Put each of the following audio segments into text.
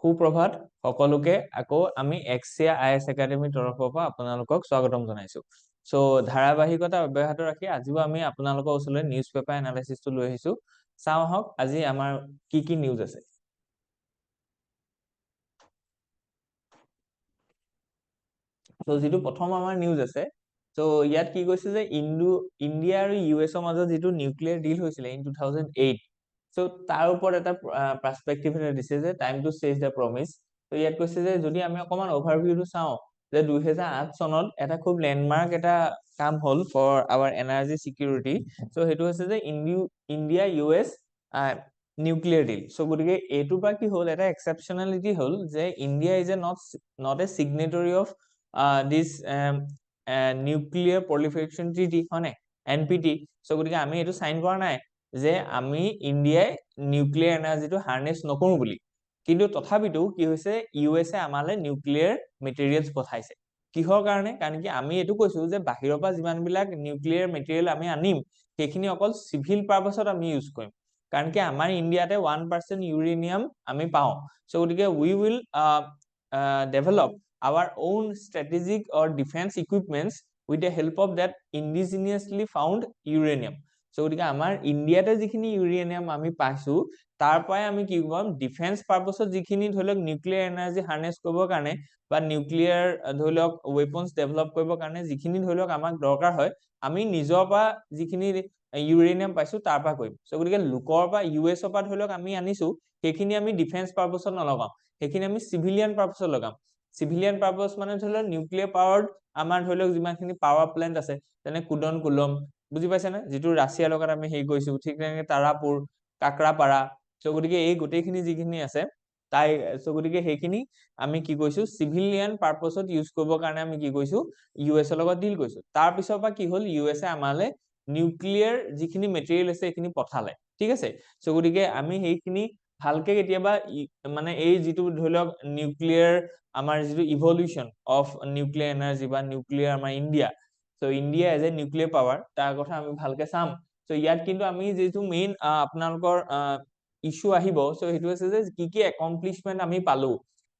সুপ্ৰভাত সকলোকে আকৌ আমি এক্সিয়া আইএছ একাডেমীৰ তৰফৰ পৰা আপোনালোকক স্বাগতম জনাইছো সো ধাৰাবাহিকতা অব্যাহত ৰাখি আজিও আমি আপোনালোকৰ ওচৰলৈ নিউজ পেপাৰ এনালাইসিসটো লৈ আহিছো চাওঁ হওক আজি আমাৰ কি নিউজ আছে সো যেটো প্ৰথম আমাৰ নিউজ আছে সো ইয়াত কি কৈছে যে ইন্ডিয়া আৰু ইউএছৰ মাজত যেটো নিউক্লিয়াৰ ডিল হৈছিল ইন 2008 সো তাৰ ওপৰত এটা পাৰ্সপেক্টিভ এটা দিছে যে টাইম টু চেজ দ্য প্ৰমিস তো ইয়াত কৈছে যে যদি আমি অকমান ওভাৰভিউটো চাওঁ যে 2008 চনত এটা খুব ল্যান্ডমাৰ্ক এটা কাম হল for our energy security so হেতু হৈছে যে India US nuclear deal so গতিকে এটো বা কি হল এটা এক্সেপশনালিটি হল যে India is not a signatory of this nuclear proliferation treaty হয়নে NPT সো গতিকে আমি এটো সাইন কৰা নাই যে আমি ইন্ডিয়াই নিউক্লিয়াৰ এনাৰ্জিটো হাৰ্নেস নকৰো বুলি কিন্তু তথাপিতো কি হৈছে ইউএসএ আমালে নিউক্লিয়াৰ মেটেৰিয়েলস পঠাইছে কিহৰ কাৰণে কাৰণ কি আমি এটো কৈছো যে বাহিৰৰ পৰা যিমান বিলাক নিউক্লিয়াৰ মেটেৰিয়েল আমি আনিম সেইখিনি অকল সিভিল পাৰপাসত আমি ইউজ কৰিম কাৰণ কি আমাৰ ইন্ডিয়াতে 1% ইউৰেনিয়াম আমি পাও সো গতিকে we will develop our own strategic or defense equipments with the help of that indigenously found uranium so গতিকে আমাৰ ইন্ডিয়াতে যিখিনি ইউৰেনিয়াম আমি পাইছো তাৰ পৰাই আমি কি কৰিম ডিফেন্স পাৰপাসত যিখিনি ধৰিলক নিউক্লিয়াৰ এনাৰ্জি হাৰ্নেস কৰিবৰ কাৰণে বা নিউক্লিয়াৰ ধৰিলক ওয়েপনস ডেভেলপ কৰিবৰ কাৰণে যিখিনি ধৰিলক আমাক দৰকাৰ হয় আমি নিজৰ পৰা যিখিনি ইউৰেনিয়াম পাইছো তাৰ পৰা কৰিম সো গতিকে লুকৰ পৰা ইউএছৰ পৰা ধৰিলক আমি আনিছো সেইখিনি আমি ডিফেন্স পাৰপাসত নলগাম সেইখিনি আমি সিভিলিয়ান পাৰপাসত লগাম সিভিলিয়ান পাৰপাস মানে ধৰিল নিউক্লিয়াৰ পাৱাৰড আমাৰ ধৰিলক যিমানখিনি পাৱাৰ প্ল্যান্ট আছে তেনে কুডন কুলম বুজি পাইছে না যেটো ৰাছিয়াৰ লগত আমি হেই গৈছো ঠিক তেনেকে তাৰাপুৰ কাকৰাপাৰা সো গতিকে এই গোটেইখিনি যিখিনি আছে তাই সো গতিকে হেখিনি আমি কি কৈছো সিভিলিয়ান পারপাসত ইউজ কৰিবৰ কাৰণে আমি কি কৈছো ইউএছ ৰ লগত ডিল কৰিছো তাৰ পিছৰ পৰা কি হল ইউএছএ আমালে নিউক্লিয়াৰ যিখিনি মেটেৰিয়েল আছে এইখিনি পঠালে ঠিক আছে সো গতিকে আমি হেখিনি ভালকে কেতিয়াবা মানে এই যেটো ধৰিলক নিউক্লিয়াৰ আমাৰ যেটো ইভলিউশন অফ নিউক্লিয়াৰ এনাৰ্জি বা নিউক্লিয়াৰ আমাৰ India so India as a nuclear power তাৰ কথা আমি ভালকে চাম সো ইয়াত কিন্তু আমি যেটো মেইন আপোনালোকৰ ইস্যু আহিব সো হেতু আছে যে কি অ্যাকমপ্লিশমেন্ট আমি পালো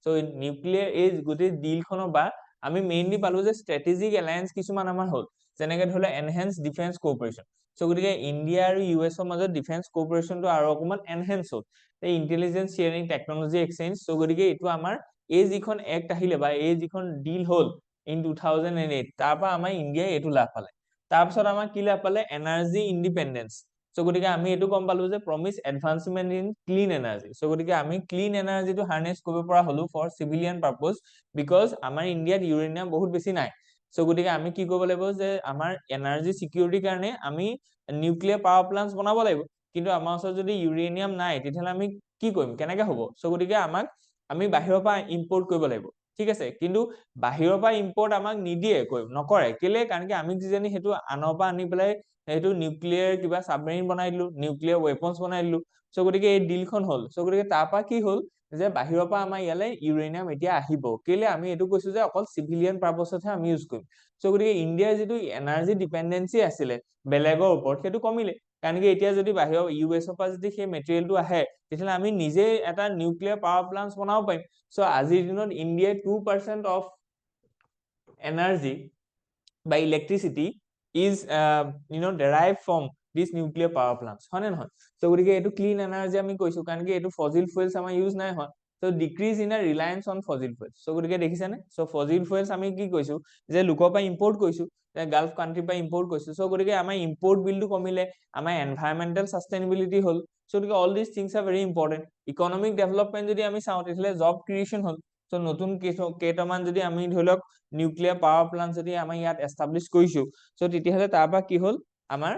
সো নিউক্লিয়াৰ এই গোটেই ডিলখনৰ বা আমি মেইনলি পালো যে স্ট্ৰ্যাটেজিক এলায়েন্স কিছুমান আমাৰ হল যেনেকে ধৰিলে এনহেন্স ডিফেন্স কোঅপাৰেচন সো গতিকে ইন্ডিয়া আৰু ইউএছৰ মাজত ডিফেন্স কোঅপাৰেচনটো আৰু অকমান এনহেন্স হল এই intelligence sharing technology exchange so গতিকে এটো আমাৰ এই যিখন এক্ট আহিলে বা এই যিখন ডিল হল ইন 2008 তাৰ পৰা আমাৰ ইন্ডিয়া এটো লাভ পালে তাৰ পিছত আমাৰ কি লাভ পালে এনাৰ্জি ইন্ডিপেন্ডেন্স সো গতিকে আমি এটো গম পালো যে promise advancement in clean energy so গতিকে আমি ক্লিন এনাৰ্জিটো হাৰ্নেস কৰিব পৰা হলো ফৰ সিভিলিয়ান পাৰপাস বিকজ আমাৰ ইন্ডিয়াত ইউৰেনিয়াম বহুত বেছি নাই সো গতিকে আমি কি কৰিব লাগিব যে আমাৰ এনাৰ্জি সিকিউৰিটিৰ কাৰণে আমি নিউক্লিয়াৰ পাৱাৰ প্লান্টস বনাব লাগিব কিন্তু আমাৰ ওচৰত যদি ইউৰেনিয়াম নাই তেতিয়াহলে আমি কি কৰিম কেনেকে হ'ব সো গতিকে আমাক আমি বাহিৰৰ পৰা ইম্পোৰ্ট কৰিব লাগিব ঠিক আছে কিন্তু বাহিৰৰ পৰা ইম্পোৰ্ট আমাক নিদিয়ে নকৰে কেলে কাৰণ কি আমি যিজনি হেতু আনৰ পৰা আনি পেলাই হেতু নিউক্লিয়াৰ কিবা সাবমেৰিন বনাই দিলো নিউক্লিয়াৰ ওয়েপনস বনাই দিলো সো গতিকে এই ডিলখন হল সো গতিকে তাৰ পৰা কি হল যে বাহিৰৰ পৰা আমাৰ ইয়ালে ইউৰেনিয়াম এতিয়া আহিব কেলে আমি এটো কৈছো যে অকল সিভিলিয়ান পাৰপাসতহে আমি ইউজ কৰিম সো গতিকে ইন্ডিয়াৰ যেটো এনাৰ্জি ডিপেন্ডেন্সি আছিল বেলেগৰ ওপৰত হেতু কমিলে কাৰণ কি এতিয়া যদি বাহিৰৰ ইউএছৰ পৰা যদি সেই মেটেৰিয়েলটো আহে তেতিয়ালে আমি নিজে এটা নিউক্লিয়াৰ পাৱাৰ প্লান্টস বনাব পাৰিম সো আজিৰ দিনত ইন্ডিয়াই 2% of energy by electricity is derived from this nuclear power plants হয় নহয় সো গতিকে এটো ক্লিন এনাৰ্জি আমি কৈছো কাৰণ কি এটো ফসিল ফুয়েলস আমাৰ ইউজ নাই হয় so decrease in a Reliance on fossil fuels so গতিকে দেখিছানে সো ফসিল ফুয়েলস আমি কি কৈছো যে লোকৰ পৰা ইম্পোৰ্ট কৰিছো গালফ কান্ট্ৰি পৰা ইম্পোৰ্ট কৰিছো সো গতিকে আমাৰ ইম্পোৰ্ট বিলটো কমিলে আমাৰ এনভায়ৰনমেন্টাল সাস্টেইনেবিলিটি হল সো গতিকে all this things R very important economic development যদি আমি চাও তেতিয়ালে জব ক্ৰিয়েচন হল সো নতুন কেইটামান যদি আমি ধৰিলক নিউক্লিয়াৰ পাৱাৰ প্লান্ট যদি আমি ইয়াত এস্টাবলিশ কৰিছো সো তেতিয়ালে তাৰ পৰা কি হল আমাৰ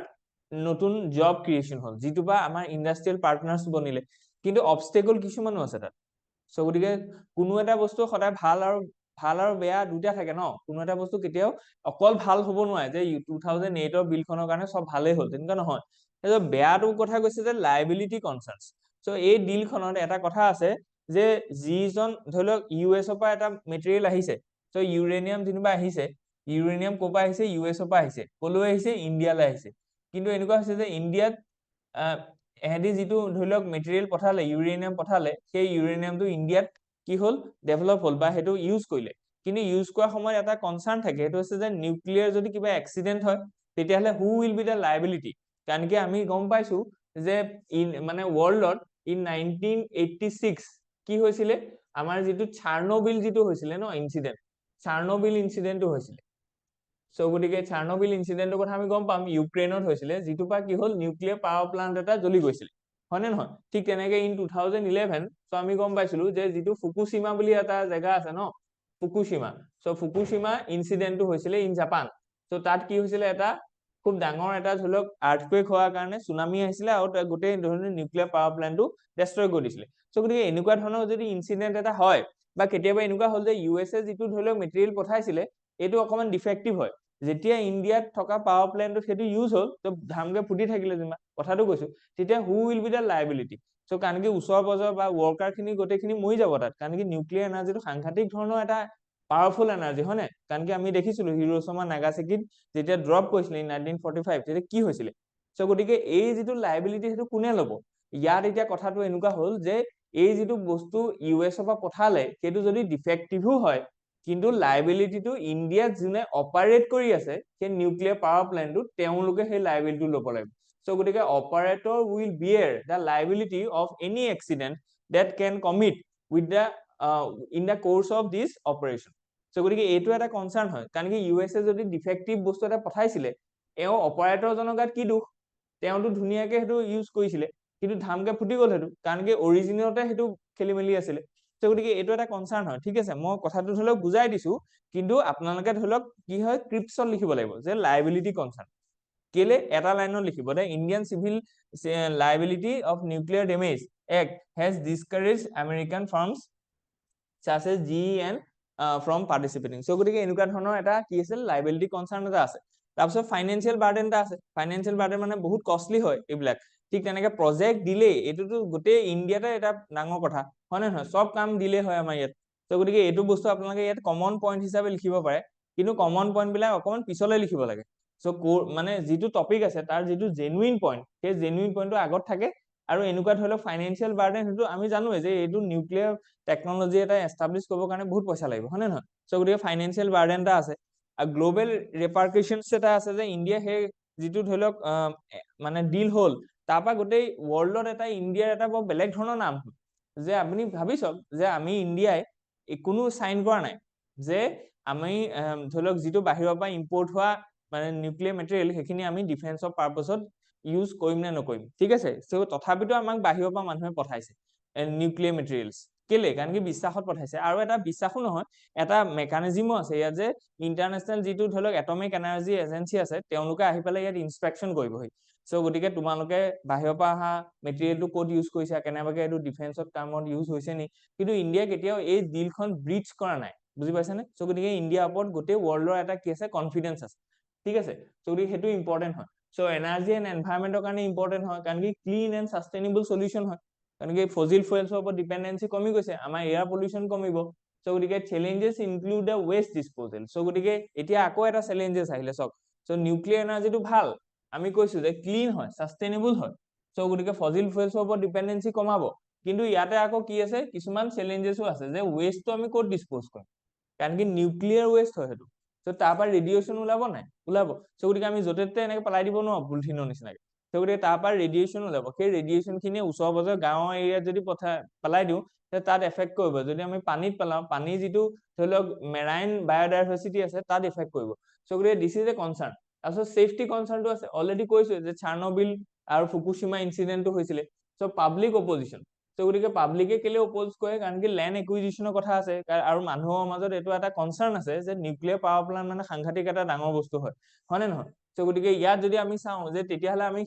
নতুন জব ক্ৰিয়েচন হল যেটো বা আমাৰ ইন্ডাস্ট্ৰিয়াল পাৰ্টনাৰ্স বনিলে কিন্তু অবস্টেকল কিছুমানো আছে তাত সো গতিকে কোনো এটা বস্তু সদায় ভাল আৰু বেয়া দুটা থাকে ন কোনো এটা বস্তু কেতিয়াও অকল ভাল হ'ব নোৱাৰে যে 2008 ৰ বিলখনৰ কাৰণে সব ভালে হ'ল তেনেকা নহয় এটো বেয়াটো কথা কৈছে যে লায়াবিলিটি কনসার্নস সো এই ডিলখনত এটা কথা আছে যে যিজন ধৰিলক ইউএছৰ পৰা এটা মেটেৰিয়েল আহিছে সো ইউৰেনিয়াম যেনিবা আহিছে ইউৰেনিয়াম কোপা আহিছে ইউএছৰ পৰা আহিছে কলৈ আহিছে ইন্ডিয়ালৈ আহিছে কিন্তু এনেকুৱা হৈছে যে ইন্ডিয়াত এহেদি যেটো ধৰিলক মেটেৰিয়েল পঠালে ইউৰেনিয়াম পঠালে সেই ইউৰেনিয়ামটো ইন্ডিয়াত কি হ'ল ডেভেলপ হ'ল বা সেইটো ইউজ কৰিলে, কিন্তু ইউজ কৰাৰ সময়ত এটা কনচাৰ্ণ থাকে, সেইটো হৈছে যে নিউক্লিয়াৰ যদি কিবা এক্সিডেণ্ট হয় তেতিয়াহ'লে হু উইল বি দ্য লাইবিলিটি। কাৰণ কি আমি গম পাইছো যে মানে ৱৰ্ল্ডত ইন 1986 কি হৈছিলে, আমাৰ যিটো চাৰ্নবিল যিটো হৈছিলে ন ইনচিডেণ্ট, চাৰ্নবিল ইনচিডেণ্টটো হৈছিলে। চ' গতিকে চাৰ্নবিল ইনচিডেণ্টৰ কথা আমি গম পাম, ইউক্ৰেইনত হৈছিলে, যিটো পৰা কি হ'ল নিউক্লিয়াৰ পাৱাৰ প্লান্ট এটা জ্বলি গৈছিলে, হয়নে নহয়? ঠিক তেনেকে ইন 2011 চ' আমি গম পাইছিলো যে যিটো ফুকুশ্বিমা বুলি এটা জেগা আছে ন, ফুকুশ্বিমা, চ' ফুকুশ্বিমা ইনচিডেণ্টটো হৈছিলে ইন জাপান। চ' তাত কি হৈছিলে, এটা খুব ডাঙৰ এটা ধৰি লওক আৰ্থকুৱেক হোৱাৰ কাৰণে চুনামি আহিছিলে আৰু গোটেই ধৰণৰ নিউক্লিয়াৰ পাৱাৰ প্লান্টটো ডেষ্ট্ৰয় কৰি দিছিলে। চ' গতিকে এনেকুৱা ধৰণৰ যদি ইনচিডেণ্ট এটা হয় বা কেতিয়াবা এনেকুৱা হ'ল যে USA যিটো ধৰি লওক মেটেৰিয়েল পঠাইছিলে এইটো অকণমান ডিফেক্টিভ হয়, যেতিয়া ইণ্ডিয়াত থকা পাৱাৰ প্লেণ্টত সেইটো ইউজ হ'ল তো ধামকে ফুটি থাকিলে যেনিবা, কথাটো কৈছো, তেতিয়া who will be the liability. So' কাৰণ কি ওচৰ পাজৰ বা ৱৰ্কাৰখিনি গোটেইখিনি মৰি যাব তাত, কাৰণ কি নিউক্লিয়াৰ এনাৰ্জিটো সাংঘাতিক ধৰণৰ এটা পাৱাৰফুল এনাৰ্জি, হয় নে? কাৰণ কি আমি দেখিছিলো হিৰোশ্বিমা নাগাচাকিত যেতিয়া ড্ৰপ কৰিছিলে ইন 1945 তেতিয়া কি হৈছিলে। চ' গতিকে এই যিটো লাইবিলিটি সেইটো কোনে ল'ব? ইয়াত এতিয়া কথাটো এনেকুৱা হ'ল যে এই যিটো বস্তু US পৰা পঠালে সেইটো যদি ডিফেক্টিভো হয়, কিন্তু লাইবিলিটিটো ইণ্ডিয়াত যোনে অপাৰেট কৰি আছে সেই নিউক্লিয়াৰ পাৱাৰ প্লেণ্টটো তেওঁলোকে সেই লাইবিলিটিটো ল'ব লাগিব। চ' গতিকে operator will beer the liability of any accident that can commit with the in the course of this operation. চ' গতিকে এইটো এটা কনচাৰ্ণ হয়, কাৰণ কি USA যদি ডিফেক্টিভ বস্তু এটা পঠাইছিলে এওঁ অপাৰেটৰজনৰ গাত কি দুখ, তেওঁতো ধুনীয়াকে সেইটো ইউজ কৰিছিলে কিন্তু ধামকে ফুটি গ'ল সেইটো, কাৰণ কি অৰিজিনেলতে সেইটো খেলি মেলি আছিলে। চ' গতিকে এইটো এটা কনচাৰ্ণ হয়, ঠিক আছে, মই কথাটো ধৰি লওক বুজাই দিছো, কিন্তু আপোনালোকে ধৰি লওক কি হয় ক্ৰিপছত লিখিব লাগিব যে লাইবিলিটি কনচাৰ্ণ। কেলে এটা লাইনত লিখিব, the Indian civil liability of nuclear damage act has discourage American farms such as GE from participating. চ' গতিকে এনেকুৱা ধৰণৰ এটা কি আছিল লাইবিলিটি কনচাৰ্ণ এটা আছে। তাৰপিছত ফাইনেন্সিয়েল বাৰ্ডেন এটা আছে, ফাইনেন্সিয়েল বাৰ্ডেন মানে বহুত কষ্টলি হয় এইবিলাক। ঠিক তেনেকে প্ৰজেক্ট ডিলে, এইটোতো গোটেই ইণ্ডিয়াতে এটা ডাঙৰ কথা, হয় নে নহয়? চব কাম ডিলে হয় আমাৰ ইয়াত। চ' গতিকে এইটো বস্তু আপোনালোকে ইয়াত কমন পইণ্ট হিচাপে লিখিব পাৰে, কিন্তু কমন পইণ্ট বিলাক অকণমান পিছলৈ লিখিব লাগে। চ' মানে যিটো টপিক আছে তাৰ যিটো জেনুইন পইণ্ট সেই জেনুইন পইণ্টটো আগত থাকে। আৰু এনেকুৱা ধৰি লওক ফাইনেন্সিয়েল বাৰ্ডেন সেইটো আমি জানোৱে যে এইটো নিউক্লিয়াৰ টেকনলজি এটা এষ্টাব্লিছ কৰিবৰ কাৰণে বহুত পইচা লাগিব, হয় নে নহয়? চ' গতিকে ফাইনেন্সিয়েল বাৰ্ডেন এটা আছে। আৰু গ্ল'বেল ৰেপাৰ্কেশ্যনছ এটা আছে যে ইণ্ডিয়া সেই যিটো ধৰি লওক মানে ডিল হ'ল তাৰ পৰা গোটেই ৱৰ্ল্ডত এটা ইণ্ডিয়াৰ এটা বৰ বেলেগ ধৰণৰ নাম হ'ল, যে আপুনি ভাবি চাওক যে আমি ইণ্ডিয়াই কোনো চাইন কৰা নাই যে আমি ধৰি লওক যিটো বাহিৰৰ পৰা ইম্পৰ্ট হোৱা মানে নিউক্লিয়াৰ মেটেৰিয়েল সেইখিনি আমি ডিফেন্সৰ পাৰ্পছত ইউজ কৰিম নে নকৰিম, ঠিক আছে। চ' তথাপিতো আমাক বাহিৰৰ পৰা মানুহে পঠাইছে নিউক্লিয়াৰ মেটেৰিয়েলছ, কেলে? কাৰণ কি বিশ্বাসত পঠাইছে। আৰু এটা বিশ্বাসো নহয়, এটা মেকানিজিমো আছে ইয়াত যে ইণ্টাৰনেশ্যনেল যিটো ধৰি লওক এটমিক এনাৰ্জি এজেঞ্চি আছে তেওঁলোকে আহি পেলাই ইয়াত ইনস্পেকশ্যন কৰিবহি। চ' গতিকে তোমালোকে বাহিৰৰ পৰা অহা মেটেৰিয়েলটো ক'ত ইউজ কৰিছা, কেনেবাকে এইটো ডিফেন্সত কামত ইউজ হৈছে নি, কিন্তু ইণ্ডিয়াই কেতিয়াও এই ডিলখন ব্ৰিচ কৰা নাই, বুজি পাইছেনে? চ' গতিকে ইণ্ডিয়াৰ ওপৰত গোটেই ৱৰ্ল্ডৰ এটা কি আছে কনফিডেন্স আছে, ঠিক আছে। চ' গতিকে সেইটো ইম্পৰ্টেণ্ট হয়। চ' এনাৰ্জি এণ্ড এনভাইৰমেণ্টৰ কাৰণে ইম্পৰ্টেণ্ট হয়, কাৰণ কি ক্লিন এণ্ড ছাষ্টেইনেবল চলিউশ্যন হয়, কাৰণ কি ফজিল ফুয়েলছৰ ওপৰত ডিপেণ্ডেঞ্চি কমি গৈছে, আমাৰ এয়াৰ পলিউশ্যন কমিব। চ' গতিকে challenges include the waste disposal. So' গতিকে এতিয়া আকৌ এটা চেলেঞ্জেছ আহিলে চাওক। চ' নিউক্লিয়াৰ এনাৰ্জিটো ভাল, আমি কৈছো যে ক্লিন হয়, ছাষ্টেইনেবল হয়। চ' গতিকে ফজিল ফুয়েলছৰ ওপৰত ডিপেণ্ডেঞ্চি কমাব, কিন্তু ইয়াতে আকৌ কি আছে কিছুমান চেলেঞ্জেছো আছে যে ৱেষ্টটো আমি ক'ত ডিছপ'জ কৰিম, কাৰণ কি নিউক্লিয়াৰ ৱেষ্ট হয় সেইটো। চ' তাৰ পৰা ৰেডিয়েশ্যন ওলাব নাই, ওলাব। চ' গতিকে আমি য'তে ত'তে এনেকে পেলাই দিব নোৱাৰো পলিথিনৰ নিচিনাকে। চ' গতিকে তাৰ পৰা ৰেডিয়েশ্যন ওলাব, সেই ৰেডিয়েশ্যন খিনি ওচৰ পাজৰ গাঁৱৰ এৰিয়াত যদি পেলাই দিওঁ তাত এফেক্ট কৰিব। যদি আমি পানীত পেলাওঁ, পানী যিটো ধৰি লওক মেৰাইন বায়'ডাইভাৰ্চিটি আছে তাত এফেক্ট কৰিব। চ' গতিকে দিছ ইজ এ কনচাৰ্ণ। তাৰপিছত ছেফটি কনচাৰ্ণটো আছে, অলৰেডি কৈছো যে চাৰ্নবিল আৰু ফুকুশ্বিমা ইনচিডেণ্টটো হৈছিলে। চ' পাব্লিক অপজিশ্যন, চ' গতিকে পাব্লিকে কেলে অপ'জ কৰে, কাৰণ কি লেণ্ড একুইজিশ্যনৰ কথা আছে, আৰু মানুহৰ মাজত এইটো এটা কনচাৰ্ণ আছে যে নিউক্লিয়াৰ পাৱাৰ প্লান্ট মানে সাংঘাতিক এটা ডাঙৰ বস্তু হয়, হয় নে নহয়? চ' গতিকে ইয়াত যদি আমি চাওঁ যে তেতিয়াহ'লে আমি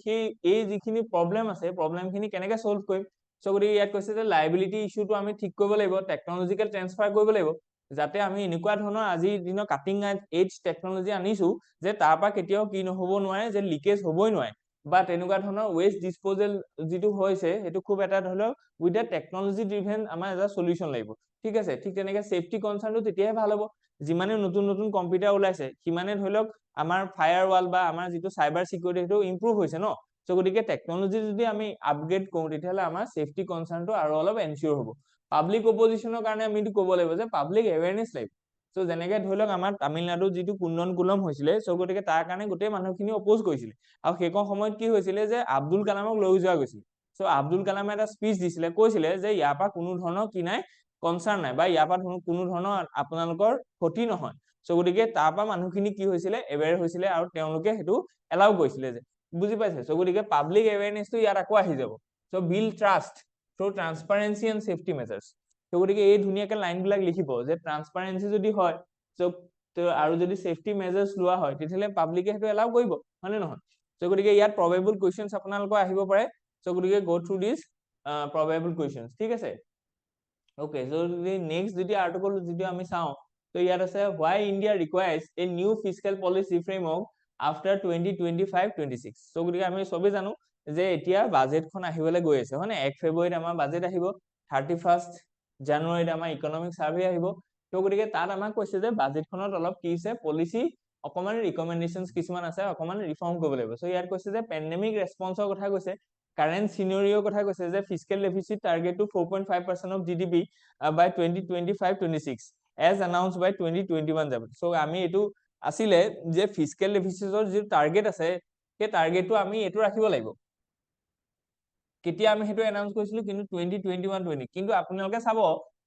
এই যিখিনি প্ৰব্লেম আছে প্ৰব্লেমখিনি কেনেকে চল্ভ কৰিম। চ' গতিকে ইয়াত কৈছে যে লাইবিলিটি ইছ্যুটো আমি ঠিক কৰিব লাগিব, টেকনলজিকেল ট্ৰেন্সফাৰ কৰিব লাগিব, যাতে আমি এনেকুৱা ধৰণৰ আজিৰ দিনৰ কাটিং এজ টেকনলজি আনিছো যে তাৰ পৰা কেতিয়াও কি নহ'ব নোৱাৰে, যে লিকেজ হ'বই নোৱাৰে, বা তেনেকুৱা ধৰণৰ ৱেষ্ট ডিছপ'জেল যিটো হৈছে সেইটো খুব এটা ধৰি লওক উইথ দ্য টেকনলজি ড্ৰিভেন আমাৰ এটা চলিউশ্যন লাগিব, ঠিক আছে। ঠিক তেনেকে ছেফটি কনচাৰ্ণটো তেতিয়াহে ভাল হ'ব, যিমানে নতুন নতুন কম্পিউটাৰ ওলাইছে সিমানে ধৰি লওক আমাৰ ফায়াৰ ৱাল বা আমাৰ যিটো চাইবাৰ চিকিউৰিটি সেইটো ইম্প্ৰুভ হৈছে ন। চ' সো গতিকে টেকনলজি যদি আমি আপগ্ৰেড কৰো তেতিয়াহ'লে আমাৰ সেফটি কনসাৰ্নটো আৰু অলপ এনচিওৰ হ'ব পাব্লিক অপজিশনৰ কাৰণে আমি এইটো ক'ব লাগিব যে পাব্লিক এৱেৰনেছ লাগিব সো যেনেকে ধৰি লওক আমাৰ তামিলনাডুত যিটো কুন্দন কুলম হৈছিলে সো গতিকে তাৰ কাৰণে গোটেই মানুহখিনি অপোজ কৰিছিলে আৰু সেইখন সময়ত কি হৈছিলে যে আব্দুল কালামক লৈ যোৱা গৈছিল সো আব্দুল কালামে এটা স্পিচ দিছিলে কৈছিলে যে ইয়াৰ পৰা কোনো ধৰণৰ কি নাই কনসাৰ্ন নাই বা ইয়াৰ পৰা কোনো ধৰণৰ আপোনালোকৰ ক্ষতি নহয় সো গতিকে তাৰ পৰা মানুহখিনি কি হৈছিলে এৱেৰ হৈছিলে আৰু তেওঁলোকে হেতু এলাউ কৰিছিলে যে বুজি পাইছে সো গতিকে পাব্লিক এৱেৰনেছটো ইয়াত আকৌ আহি যাব so build trust through transparency and safety measures so গতিকে এই ধুনীয়াকে লাইনবিলাক লিখিব যে ট্ৰান্সপাৰেন্সি যদি হয় সো আৰু যদি সেফটি মেজাৰ্স লোৱা হয় তেতিয়াহ'লে পাব্লিকে হেতু এলাউ কৰিব হয়নে নহয় সো গতিকে ইয়াত প্ৰবেবল কোৱেশ্চনছ আপোনালোকৰ আহিব পাৰে সো গতিকে গো থ্ৰু দিস প্ৰবেবল কোৱেশ্চনছ ঠিক আছে ওকে সো নেক্সট যদি আৰ্টিকল যদি আমি চাও তো ইয়াত আছে why India requires a new fiscal policy framework after 2025-26 so গতিকে আমি সবে জানো যে এতিয়া বাজেটখন আহিবলৈ গৈ আছে হয়নে 1 ফেব্ৰুৱাৰীত আমাৰ বাজেট আহিব 31st জানুৱাৰীত আমাৰ ইকনমিক সাৰ্ভে আহিব তো গতিকে তাত আমাক কৈছে যে বাজেটখনত অলপ কি আছে পলিসি অকমান ৰিকমেন্ডেশনছ কিছুমান আছে অকমান ৰিফৰ্ম কৰিব লাগিব সো ইয়াত কৈছে যে পেন্ডেমিক ৰেসপন্সৰ কথা কৈছে কারেন্ট সিনারিও কথা কৈছে যে fiscal deficit target to 4.5% of GDP by 2025-26 as announced by 2021 যাব সো আমি এটো আসিলে যে ফিস্কেল ডেফিসিটৰ যে টাৰ্গেট আছে সেই টাৰ্গেটটো আমি এটো ৰাখিব লাগিব কেতিয়া আমি হেতু এনাউন্স কৰিছিলো কিন্তু 2021-20 কিন্তু আপোনালোকে চাব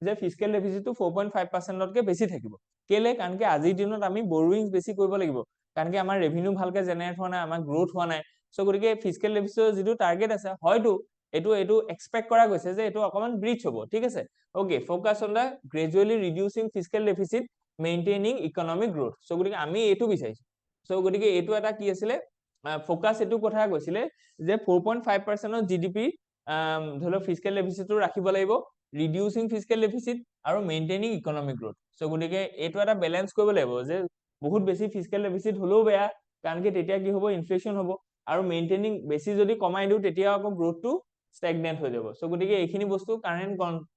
যে ফিস্কেল ডেফিসিটটো 4.5% তকৈ বেছি থাকিব কেলে কাৰণ কি আজিৰ দিনত আমি বৰোইংছ বেছি কৰিব লাগিব কাৰণ কি আমাৰ ৰেভিনিউ ভালকে জেনাৰেট হোৱা নাই আমাৰ গ্ৰোথ হোৱা নাই সো গতিকে ফিস্কেল ডেফিসিটৰ যেটো টাৰ্গেট আছে হয়তো এটো এক্সপেক্ট কৰা গৈছে যে এটো অকমান ব্ৰিচ হ'ব ঠিক আছে okay focus on the gradually reducing fiscal deficit maintaining economic growth so গতিকে আমি এটো বিচাৰিছো সো গতিকে এটো এটা কি আছিলে ফোকাস এটো কথা কৈছিলে যে 4.5% অফ জিডিপি ধৰি লওক ফিস্কেল ডেফিসিটটো ৰাখিব লাগিব ৰিডিউসিং ফিস্কেল ডেফিসিট আৰু মেইনটেইনিং ইকনমিক গ্ৰোথ সো গতিকে এটো এটা বেলেন্স কৰিব লাগিব যে বহুত বেছি ফিস্কেল ডেফিসিট হলেও বেয়া কাৰণ কি তেতিয়া কি হ'ব ইনফ্লেশন হ'ব আৰু মেইনটেইনিং বেছি যদি কমাই দিও তেতিয়া আকৌ গ্ৰোথটো স্ট্যাগনেন্ট হৈ যাব সো গতিকে এইখিনি বস্তু কাৰেন্ট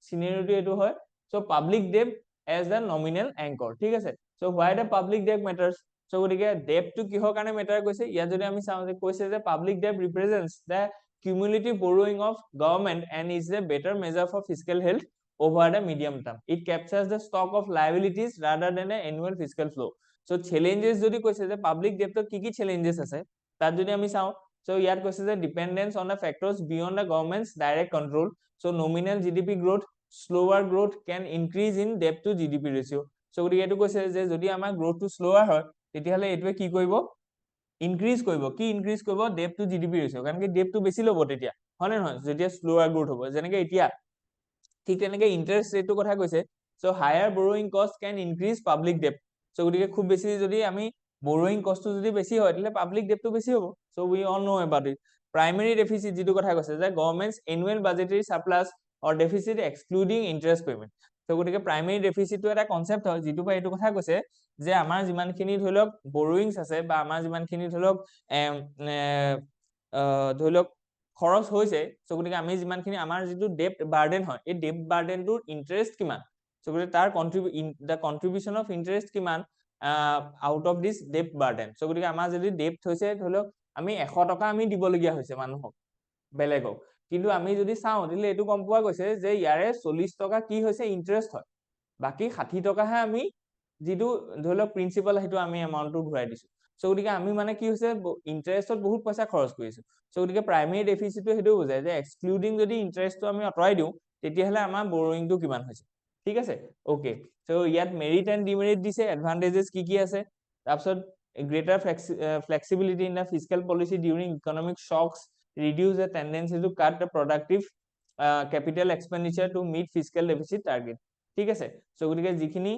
সিনাৰিওটো এটো হয় so public debt as a nominal anchor ঠিক আছে so why the public debt matters so গতিকে ডেপটো কিহৰ কাৰণে মেটাৰ কৈছে ইয়াত যদি আমি চাও যে কৈছে যে public debt represents the cumulative borrowing of government and is a better measure for fiscal health over the medium term it captures the stock of liabilities rather than an annual fiscal flow so challenges যদি কৈছে যে public ডেটত কি challenges আছে তাত যদি আমি চাও so ইয়াত কৈছে যে dependence on the factors beyond the government's direct control so nominal gdp growth slower growth can increase in debt to gdp ratio so গতিকে এটো কৈছে যে যদি আমাৰ গ্ৰোথটো স্লোৱাৰ হয় তেতিয়াহলে এটোৱে কি কৰিব ইনক্ৰিজ কৰিব কি ইনক্ৰিজ কৰিব ডেট টু জিডিপি ৰেশিও কাৰণ কি ডেটটো বেছি ল'ব তেতিয়া হয়নে নহয় যেতিয়া স্লোৱাৰ গ্ৰোথ হ'ব যেনেকে এতিয়া ঠিক তেনেকে ইন্টাৰেস্ট ৰেটটো কথা কৈছে so higher borrowing cost can increase public debt so গতিকে খুব বেছি যদি আমি বৰোইং কষ্টটো যদি বেছি হয় তেতিয়াহলে পাব্লিক ডেটটো বেছি হ'ব so we all know about it primary deficit যেটো কথা কৈছে যে governments annual budgetary surplus or deficit excluding interest payment so গতিকে প্ৰাইমাৰী ডেফিসিটটো এটা কনসেপ্ট হয় যেটো বা এটো কথা কৈছে যে আমাৰ যিমানখিনি ধৰি লওক বৰোইংছ আছে বা আমাৰ যিমানখিনি ধৰি লওক ধৰি লওক খৰচ হৈছে সো গতিকে আমি যিমানখিনি আমাৰ যেটো ডেপ্ট বাৰ্ডেন হয় এই ডেপ্ট বাৰ্ডেনটোৰ ইন্টাৰেস্ট কিমান সো গতিকে তাৰ কন্ট্ৰিবিউশন অফ ইন্টাৰেস্ট কিমান আউট অফ দিস ডেপ্ট বাৰ্ডেন সো গতিকে আমাৰ যদি ডেপ্ট হৈছে ধৰি লওক আমি 100 টকা আমি দিবলগীয়া হৈছে মানুহক বেলেগক কিন্তু আমি যদি চাও দিলে এটো কম পোৱা গৈছে যে ইয়াৰে 40 টকা কি হৈছে ইন্টাৰেস্ট হয় বাকি 60 টকাহে আমি যেটো ধৰি লওক প্ৰিন্সিপাল হেতু আমি এমাউন্টটো ঘূৰাই দিছো সো গতিকে আমি মানে কি হৈছে ইন্টাৰেস্টত বহুত পইচা খৰচ কৰিছো সো গতিকে প্ৰাইমাৰী ডেফিসিটটো হেতু বুজায় যে এক্সক্লুডিং যদি ইন্টাৰেস্টটো আমি অতৰাই দিও তেতিয়াহলে আমাৰ বৰোইংটো কিমান হৈছে ঠিক আছে ওকে সো ইয়াত মেৰিট এণ্ড ডিমেৰিট দিছে এডভান্টেজেস কি আছে তাৰপিছত greater flexibility in the fiscal policy during economic shocks reduce the tendency to cut the productive capital expenditure to meet fiscal deficit target ঠিক আছে সো গতিকে যিখিনি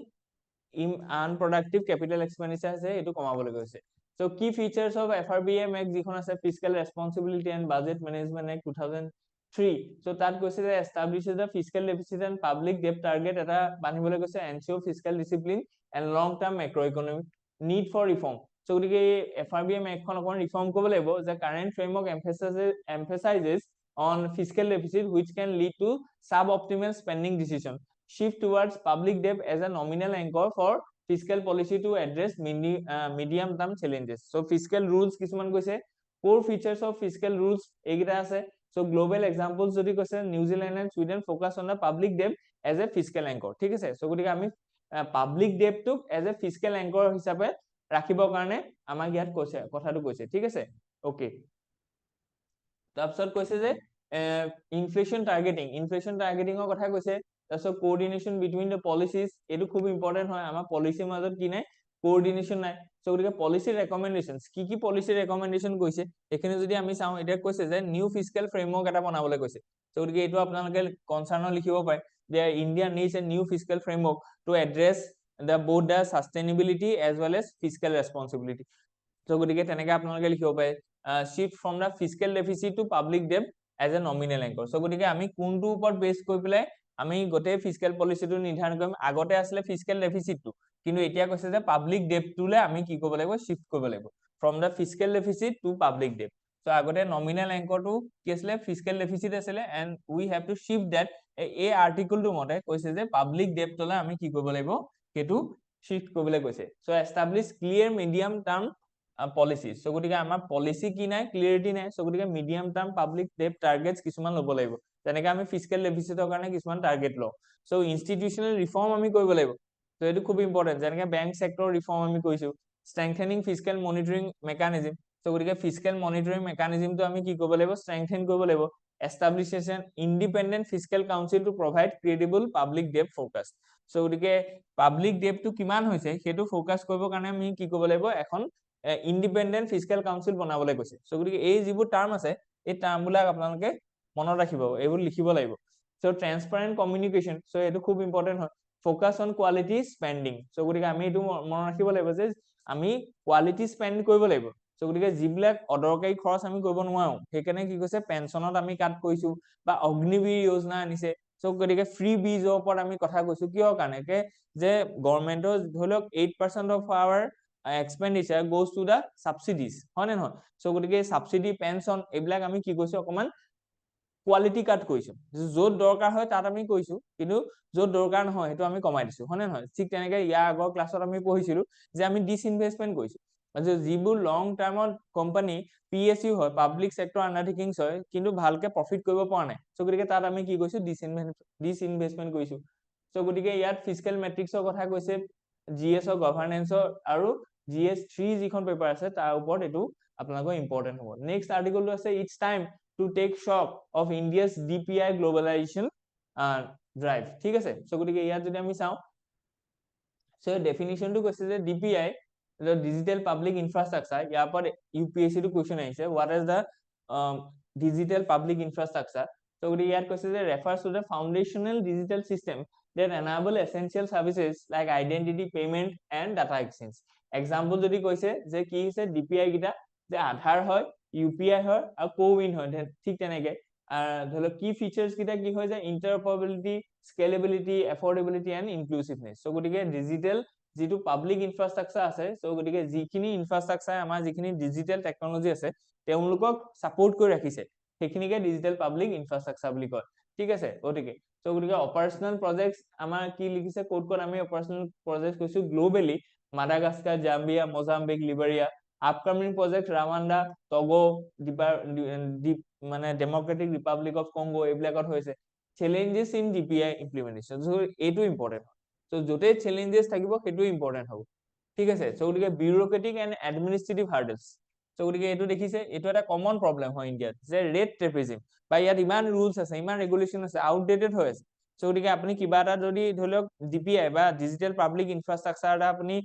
unproductive capital expenditure আছে এটো কমাবলৈ গৈছে so key features of FRBM Act যিখন আছে Fiscal Responsibility and Budget Management Act 2003 so তাত কৈছে যে establishes the fiscal deficit and public debt target এটা বানিবলৈ গৈছে ensure fiscal discipline and long term macroeconomic need for reform so গতিকে FRBM Act খন অকন ৰিফৰ্ম কৰিব লাগিব যে current framework emphasizes on fiscal deficit which can lead to suboptimal spending decision shift towards public debt as a nominal anchor for fiscal policy to address medium term challenges so fiscal rules কিছুমান কৈছে core features of fiscal rules এইকেইটা আছে so global examples যদি কৈছে New Zealand and Sweden focus on the public debt as a fiscal anchor ঠিক আছে so গতিকে আমি public ডেপটোক as a fiscal anchor হিচাপে ৰাখিবৰ কাৰণে আমাক ইয়াত কৈছে কথাটো কৈছে ঠিক আছে ওকে তাৰপিছত কৈছে যে ইনফ্লেশ্যন টাৰ্গেটিঙৰ কথা কৈছে তাৰপিছত কোঅৰ্ডিনেশ্যন বিটুইন দ্য পলিচিজ এইটো খুব ইম্পৰ্টেণ্ট হয় আমাৰ পলিচিৰ মাজত কি নাই কোঅৰ্ডিনেশ্যন নাই সো গতিকে পলিচি ৰেকমেণ্ডেশ্যনছ কি পলিচি ৰেকমেণ্ডেশ্যন কৈছে এইখিনি যদি আমি চাওঁ এতিয়া কৈছে যে নিউ ফিস্কেল ফ্ৰেমৱৰ্ক এটা বনাবলৈ কৈছে সো গতিকে এইটো আপোনালোকে কনচাৰ্নৰ লিখিব পাৰে যে India needs a new fiscal framework to address both the sustainability as well as fiscal responsibility so গতিকে তেনেকৈ আপোনালোকে লিখিব পাৰে shift from the fiscal deficit to public debt as a nominal anchor so গতিকে আমি কোনটো ওপৰত বেছ কৰি পেলাই আমি গোটেই ফিস্কেল পলিচিটো নিৰ্ধাৰণ কৰিম আগতে আছিলে ফিস্কেল ডেফিচিটটো কিন্তু এতিয়া কৈছে যে পাব্লিক ডেপটোলে আমি কি কৰিব লাগিব শিফট কৰিব লাগিব from the fiscal deficit to public debt so আগতে nominal anchor টো কি আছিলে fiscal deficit আছিলে and we have to shift that এই আৰ্টিকলটো মতে কৈছে যে পাব্লিক ডেপটোলে আমি কি কৰিব লাগিব কেটো শিফট কৰিবলৈ কৈছে so establish clear medium term policies so গতিকে আমাৰ পলিসি কি নাই ক্লিয়াৰিটি নাই so গতিকে মিডিয়াম টাৰ্ম পাব্লিক ডেপ টাৰ্গেটস কিছুমান ল'ব লাগিব যেনেকৈ আমি ফিস্কেল ডেফিচিটৰ কাৰণে কিছুমান টাৰ্গেট লওঁ so ইনষ্টিটিউচনেল ৰিফৰ্ম আমি কৰিব লাগিব so এইটো খুব ইম্পৰ্টেন্ট যেনেকৈ বেংক সেক্টৰ ৰিফৰ্ম আমি কৰিছো strengthening fiscal monitoring mechanism so গতিকে fiscal monitoring mechanism টো আমি কি কৰিব লাগিব strengthen কৰিব লাগিব establishing independent fiscal council to provide credible public debt forecast so গতিকে পাব্লিক ডেপটো কিমান হৈছে হেতু ফোকাস কৰিবৰ কাৰণে আমি কি কৰিব লাগিব এখন ইন্ডিপেন্ডেন্ট ফিস্কেল কাউন্সিল বনাবলৈ কৈছে সো গতিকে এই যিবোৰ টাৰ্ম আছে এই টাৰ্মবিলাক আপোনালোকে মনত ৰাখিব এইবোৰ লিখিব লাগিব সো ট্ৰান্সপাৰেন্ট কমিউনিকেশন সো এটো খুব ইম্পৰ্টেন্ট হয় focus on quality spending so গতিকে আমি এটো মনত ৰাখিব লাগিব যে আমি কোৱালিটি স্পেন্ড কৰিব লাগিব সো গতিকে যিবিলাক অদৰকাৰী খৰচ আমি কৰিব নোৱাৰো হেকাৰণে কি কৈছে পেনশনত আমি কাট কৰিছো বা অগ্নিবীৰ যোজনা আনিছে সো গতিকে ফ্ৰী বীজৰ ওপৰত আমি কথা কৈছো কিয় কাৰণে যে গভৰ্নমেন্টৰ ধৰক 8% of our expenditure goes to the subsidies হয় নহয় সো গতিকে সাবসিডি পেনশন এইবিলাক আমি কি কৈছো অকমান কোৱালিটি কাট কৰিছো য'ত দৰকাৰ হয় তাত আমি কৈছো কিন্তু য'ত দৰকাৰ নহয় হেতু আমি কমাই দিছো হয় নহয় ঠিক তেনেকৈ ইয়াৰ আগৰ ক্লাছত আমি পঢ়িছিলো যে আমি ডিসইনভেষ্টমেন্ট কৰিছো যে যিবোৰ লং টাৰ্মত কোম্পানী PSU হয় পাব্লিক সেক্টৰ আন্ডাৰটেকিংস হয় কিন্তু ভালকে প্ৰফিট কৰিব পৰা নাই সো গতিকে তাত আমি কি কৈছো ডিসইনভেষ্টমেন্ট কৰিছো সো গতিকে ইয়াত ফিস্কেল মেট্ৰিক্সৰ কথা কৈছে GS অৰ গভৰ্নেন্সৰ আৰু GS3 যিখন পেপাৰ আছে তাৰ ওপৰত এটো আপোনালোকৰ ইম্পৰ্টেন্ট হ'ব নেক্সট আৰ্টিকলটো আছে it's time to take stock of India's DPI globalisation drive ঠিক আছে সো গতিকে ইয়াত যদি আমি চাওঁ সো ডেফিনিশনটো কৈছে যে DPI the digital public infrastructure ইয়াৰ পৰা UPSC টো কোৱেশ্চন আহিছে what is the digital public infrastructure so গতিকে ইয়াত কৈছে যে refers to the foundational digital system that enable essential services like identity payment and data exchange example যদি কৈছে যে কি হৈছে DPI গিটা যে আধাৰ হয় UPI হয় আৰু কোউইন হয় ঠিক তেনেকৈ ধৰক কি ফিচাৰ্স গিটা কি হয় যে interoperability scalability এফৰ্ডেবিলিটি and inclusiveness so গতিকে ডিজিটেল যেটো পাব্লিক ইনফ্ৰাষ্ট্ৰাকচাৰ আছে সো গতিকে যিখিনি ইনফ্ৰাষ্ট্ৰাকচাৰ আমাৰ যিখিনি ডিজিটেল টেকনলজি আছে তেওঁলোকক সাপোৰ্ট কৰি ৰাখিছে সেইখিনিকে ডিজিটেল পাব্লিক ইনফ্ৰাষ্ট্ৰাকচাৰ বুলি কয় ঠিক আছে গতিকে সো গতিকে অপাৰেশনাল প্ৰজেক্টস আমাৰ কি লিখিছে কোড আমি অপাৰেশনাল প্ৰজেক্টস কৈছো globally Madagascar Zambia Mozambique Liberia upcoming project Rwanda Togo মানে ডেমক্ৰেটিক ৰিপাব্লিক অফ কংগো এইবিলাকত হৈছে challenges in DPI implementation so এটো ইম্পৰ্টেন্ট সো যতে চ্যালেঞ্জেস থাকিব হেতু ইম্পৰ্টেন্ট হ'ব ঠিক আছে সো গতিকে বিউৰোক্ৰেটিক এন্ড এডমিনিস্ট্ৰেটিভ হাৰ্ডলস সো গতিকে এটো দেখিছে এটো এটা কমন প্ৰবলেম হয় ইণ্ডিয়াত যে ৰেড টেপিজম বা ইয়াত ইমান ৰুলস আছে ইমান ৰেগুলেশন আছে আউটডেটেড হৈ আছে সো গতিকে আপুনি কিবা এটা যদি ধৰক DPI বা ডিজিটেল পাব্লিক ইনফ্ৰাষ্ট্ৰাকচাৰ এটা আপুনি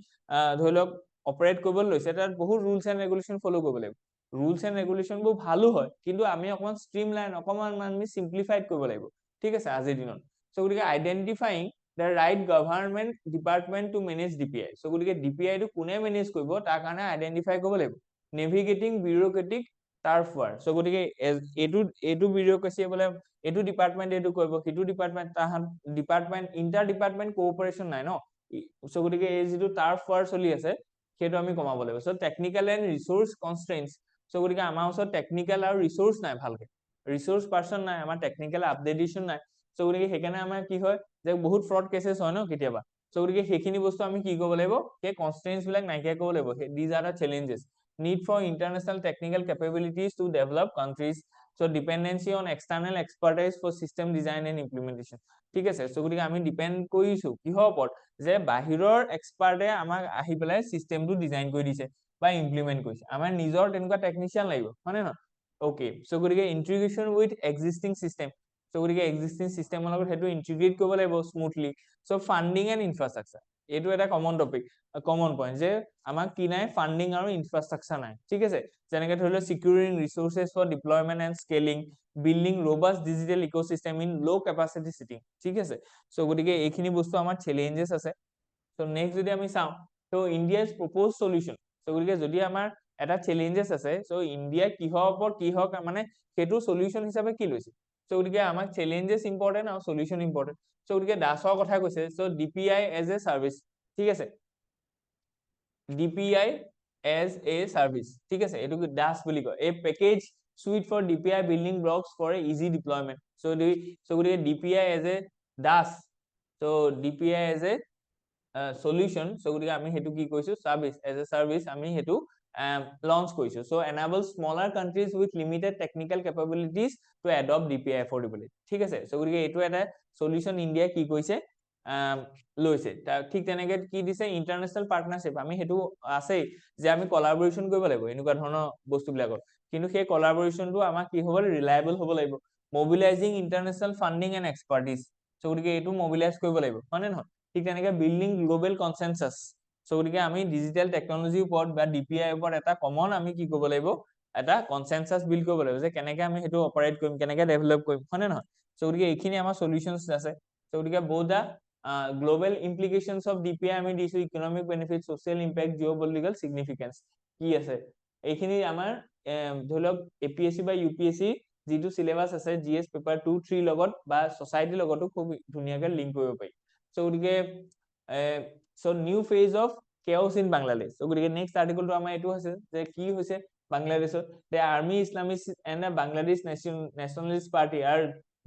ধৰক অপাৰেট কৰিবলৈ লৈছে তাত বহুত ৰুলস এন্ড ৰেগুলেশন ফলো কৰিব লাগিব ৰুলস এন্ড ৰেগুলেশন বোৰ ভালো হয় কিন্তু আমি অকমান স্ট্ৰিমলাইন অকমান আমি সিম্পলিফাইড কৰিব লাগিব ঠিক আছে আজিৰ দিনত সো গতিকে identifying the right government department to manage DPI so গতিকে DPI টো কোনে মেনেজ কৰিব তাৰ কাৰণে আইডেন্টিফাই কৰিব লাগিব নেভিগেটিং বিউৰোক্ৰেটিক টাৰ্ফ ওয়াৰ সো গতিকে এটো বিউৰোক্ৰেসি বলে এটো ডিপাৰ্টমেন্ট এটো কৰিব কিটো ডিপাৰ্টমেন্ট তাহান ডিপাৰ্টমেন্ট ইন্টাৰ ডিপাৰ্টমেন্ট কোঅপাৰেশন নাই ন সো গতিকে এই যেটো টাৰ্ফ ওয়াৰ চলি আছে হেতু আমি কমাব লাগিব so technical and resource কনস্ট্ৰেইনটস so গতিকে আমাৰ ওচৰত টেকনিক্যাল আৰু ৰিসোৰ্স নাই ভালকে ৰিসোৰ্স পাৰসন নাই আমাৰ টেকনিক্যাল আপডেটেশন নাই সো গতিকে হেকানে আমাৰ কি হয় যে বহুত ফ্ৰড কেसेছ হয় ন কেতিয়াবা সো গতিকে হেখিনি বস্তু আমি কি কৰিব লাগিব হে কনস্ট্ৰেইনটস বিলাক নাইকিয়া কৰিব লাগিব these are the challenges need for international technical capabilities to develop countries, so dependency on external expertise for system design and implementation. ঠিক আছে, so গতিকে আমি ডিপেন্ড কৰিছো কিহৰ ওপৰত, যে বাহিৰৰ এক্সপাৰ্টে আমাক আহি পেলাই চিষ্টেমটো ডিজাইন কৰি দিছে বা ইমপ্লিমেন্ট কৰিছে, আমাৰ নিজৰ তেনেকুৱা টেকনিচিয়ান লাগিব, হয় নে নহয়? ওকে, so গতিকে ইন্টিগ্ৰেশ্যন উইথ এক্সিষ্টিং চিষ্টেম, so গতিকে এক্সিষ্টিং চিষ্টেমৰ লগত সেইটো ইন্টিগ্ৰেট কৰিব লাগিব smoothly. so funding and infrastructure, এইটো এটা কমন টপিক, কমন পইণ্ট, যে আমাক কি নাই, ফান্ডিং আৰু ইনফ্ৰাষ্ট্ৰাকচাৰ নাই, ঠিক আছে। যেনেকে ধৰি লওক securing resources for deployment and scaling, building robust digital ecosystem in low capacity settings, ঠিক আছে। সো গতিকে এইখিনি বস্তু আমাৰ চ্যালেঞ্জেস আছে। সো নেক্সট যদি আমি চাওঁ, তো ইণ্ডিয়াজ প্ৰপ'জ সলিউশন, সো গতিকে যদি আমাৰ এটা চ্যালেঞ্জেস আছে, সো ইণ্ডিয়া কিহৰ ওপৰত কিহক মানে সেইটো সলিউশন হিচাপে কি লৈছে। সো গতিকে আমাক চ্যালেঞ্জেস ইম্পৰ্টেন্ট আৰু সলিউশন ইম্পৰ্টেন্ট। সো গতিকে দাসৰ কথা কৈছে, so DPI as a service, ঠিক আছে, ডিপিআই এজ এ সার্ভিস, ঠিক আছে, এইটো দাস বুলি কয়, এ package suite for DPI building blocks for a easy deployment. So গতিকে DPI as a DAS, so DPI as a solution, so গতিকে আমি হেতু কি কৈছো, service as a service আমি হেতু launch কৰিছো, so enable smaller countries with limited technical capabilities to adopt DPI affordably, ঠিক আছে। so গতিকে এইটো এটা solution ইণ্ডিয়া কি কৈছে লৈছে। ঠিক তেনেকে কি দিছে, ইন্টাৰনেশ্যনেল পাৰ্টনাৰশ্বিপ, আমি হেতু আছেই যে আমি কোলাবৰেচন কৰিব লাগিব এনেকুৱা ধৰণৰ বস্তুবিলাকত, কিন্তু সেই কোলাবৰেচনটো আমাক কি হ'ব, ৰিলায়েবল হ'ব লাগিব। Mobilising international funding and expertise, so গতিকে এইটো মোবিলাইজ কৰিব লাগিব, হয় নে নহয়? ঠিক তেনেকে বিল্ডিং গ্লোবেল কনসেনসাস, সো গতিকে আমি ডিজিটেল টেকনলজিৰ ওপৰত বা ডিপিআই ওপৰত এটা কমন আমি কি কৰিব লাগিব, এটা কনসেনসাস বিল্ড কৰিব লাগিব, যে কেনেকে আমি হেতু অপাৰেট কৰিম, কেনেকে ডেভেলপ কৰিম, হয় নে নহয়? সো গতিকে এইখিনি আমাৰ সলিউশনস আছে। সো গতিকে both the global implications of DPI আমি দিছো, economic benefit, social impact, geopolitical significance কি আছে, এইখিনি আমাৰ ধৰি লওক এপিএসসি বা ইউপিএসসি যেটো সিলেবাস আছে জিএস পেপাৰ 2 3 লগত বা সোসাইটি লগতো খুব ধুনিয়াকে লিংক কৰিব পাৰি। সো গতিকে so new phase of chaos in Bangladesh, so গতিকে নেক্সট আৰ্টিকলটো আমাৰ এইটো আছে যে কি হৈছে বাংলাদেশত, the army islamists and the Bangladesh nationalist party are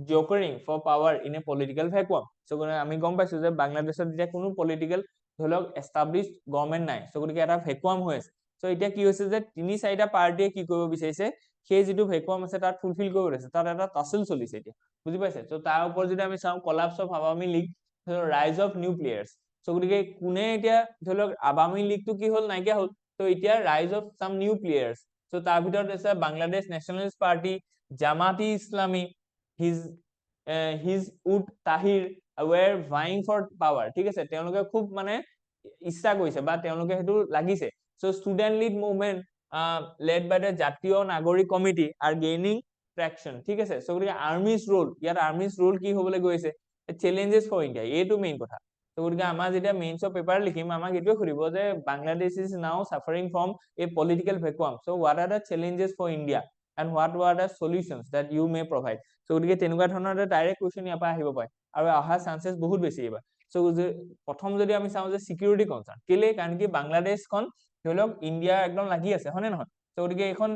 jokering for power in a political vacuum. So আমি গম পাইছো যে বাংলাদেশত এতিয়া কোনো পলিটিক্যাল ধৰি লওক এস্টাবলিশড গভৰ্নমেন্ট নাই, সো গতিকে এটা ভেকুৱাম হৈ আছে। সো এতিয়া কি হৈছে যে তিনি চাৰিটা পাৰ্টিয়ে কি কৰিব বিচাৰিছে, সেই যেটো ভেকুৱাম আছে তাত ফুলফিল কৰিব আছে, তাত এটা টাসল চলিছে এতিয়া, বুজি পাইছে। সো তাৰ ওপৰত যদি আমি চাওঁ, কলাপস অফ আৱামী লীগ, ৰাইজ অফ নিউ প্লেয়াৰ্স, সো গতিকে কোনে এতিয়া ধৰি লওক আৱামী লীগটো কি হ'ল, নাইকিয়া হ'ল, তো এতিয়া rise of some new players, so তাৰ ভিতৰত আছে Bangladesh Nationalist Party, Jamaati Islami, Hizb ut Tahrir were vying for power, ঠিক আছে, তেওঁলোকে খুব মানে ইচ্ছা কৰিছে বা তেওঁলোকে হেতু লাগিছে। So student lead movement led by the জাতীয় নাগৰিক কমিটি are gaining traction, ঠিক আছে। সো গতিকে আৰ্মিজ ৰোল, ইয়াত আৰ্মিজ ৰোল কি হ'বলৈ গৈছে, চ্যালেঞ্জেস ফৰ ইণ্ডিয়া, এইটো মেইন কথা। সো গতিকে আমাৰ যেতিয়া মেইনছৰ পেপাৰ লিখিম, আমাক এইটোৱে সুধিব যে Bangladesh is now suffering from a political vacuum, so what are the challenges for India and what were the solutions that you may provide. So গতিকে তেনেকুৱা ধৰণৰ এটা ডাইৰেক্ট কোৱেশ্চন ইয়াৰ পৰা আহিব পাৰে আৰু অহা চান্সেস বহুত বেছি এইবাৰ। সো প্ৰথম যদি আমি চাওঁ যে সিকিউৰিটি কনসাৰ্ন, কেলে, কাৰণ কি বাংলাদেশখন ধৰি লওক ইণ্ডিয়া একদম লাগি আছে, হয় নে নহয়? সো গতিকে এইখন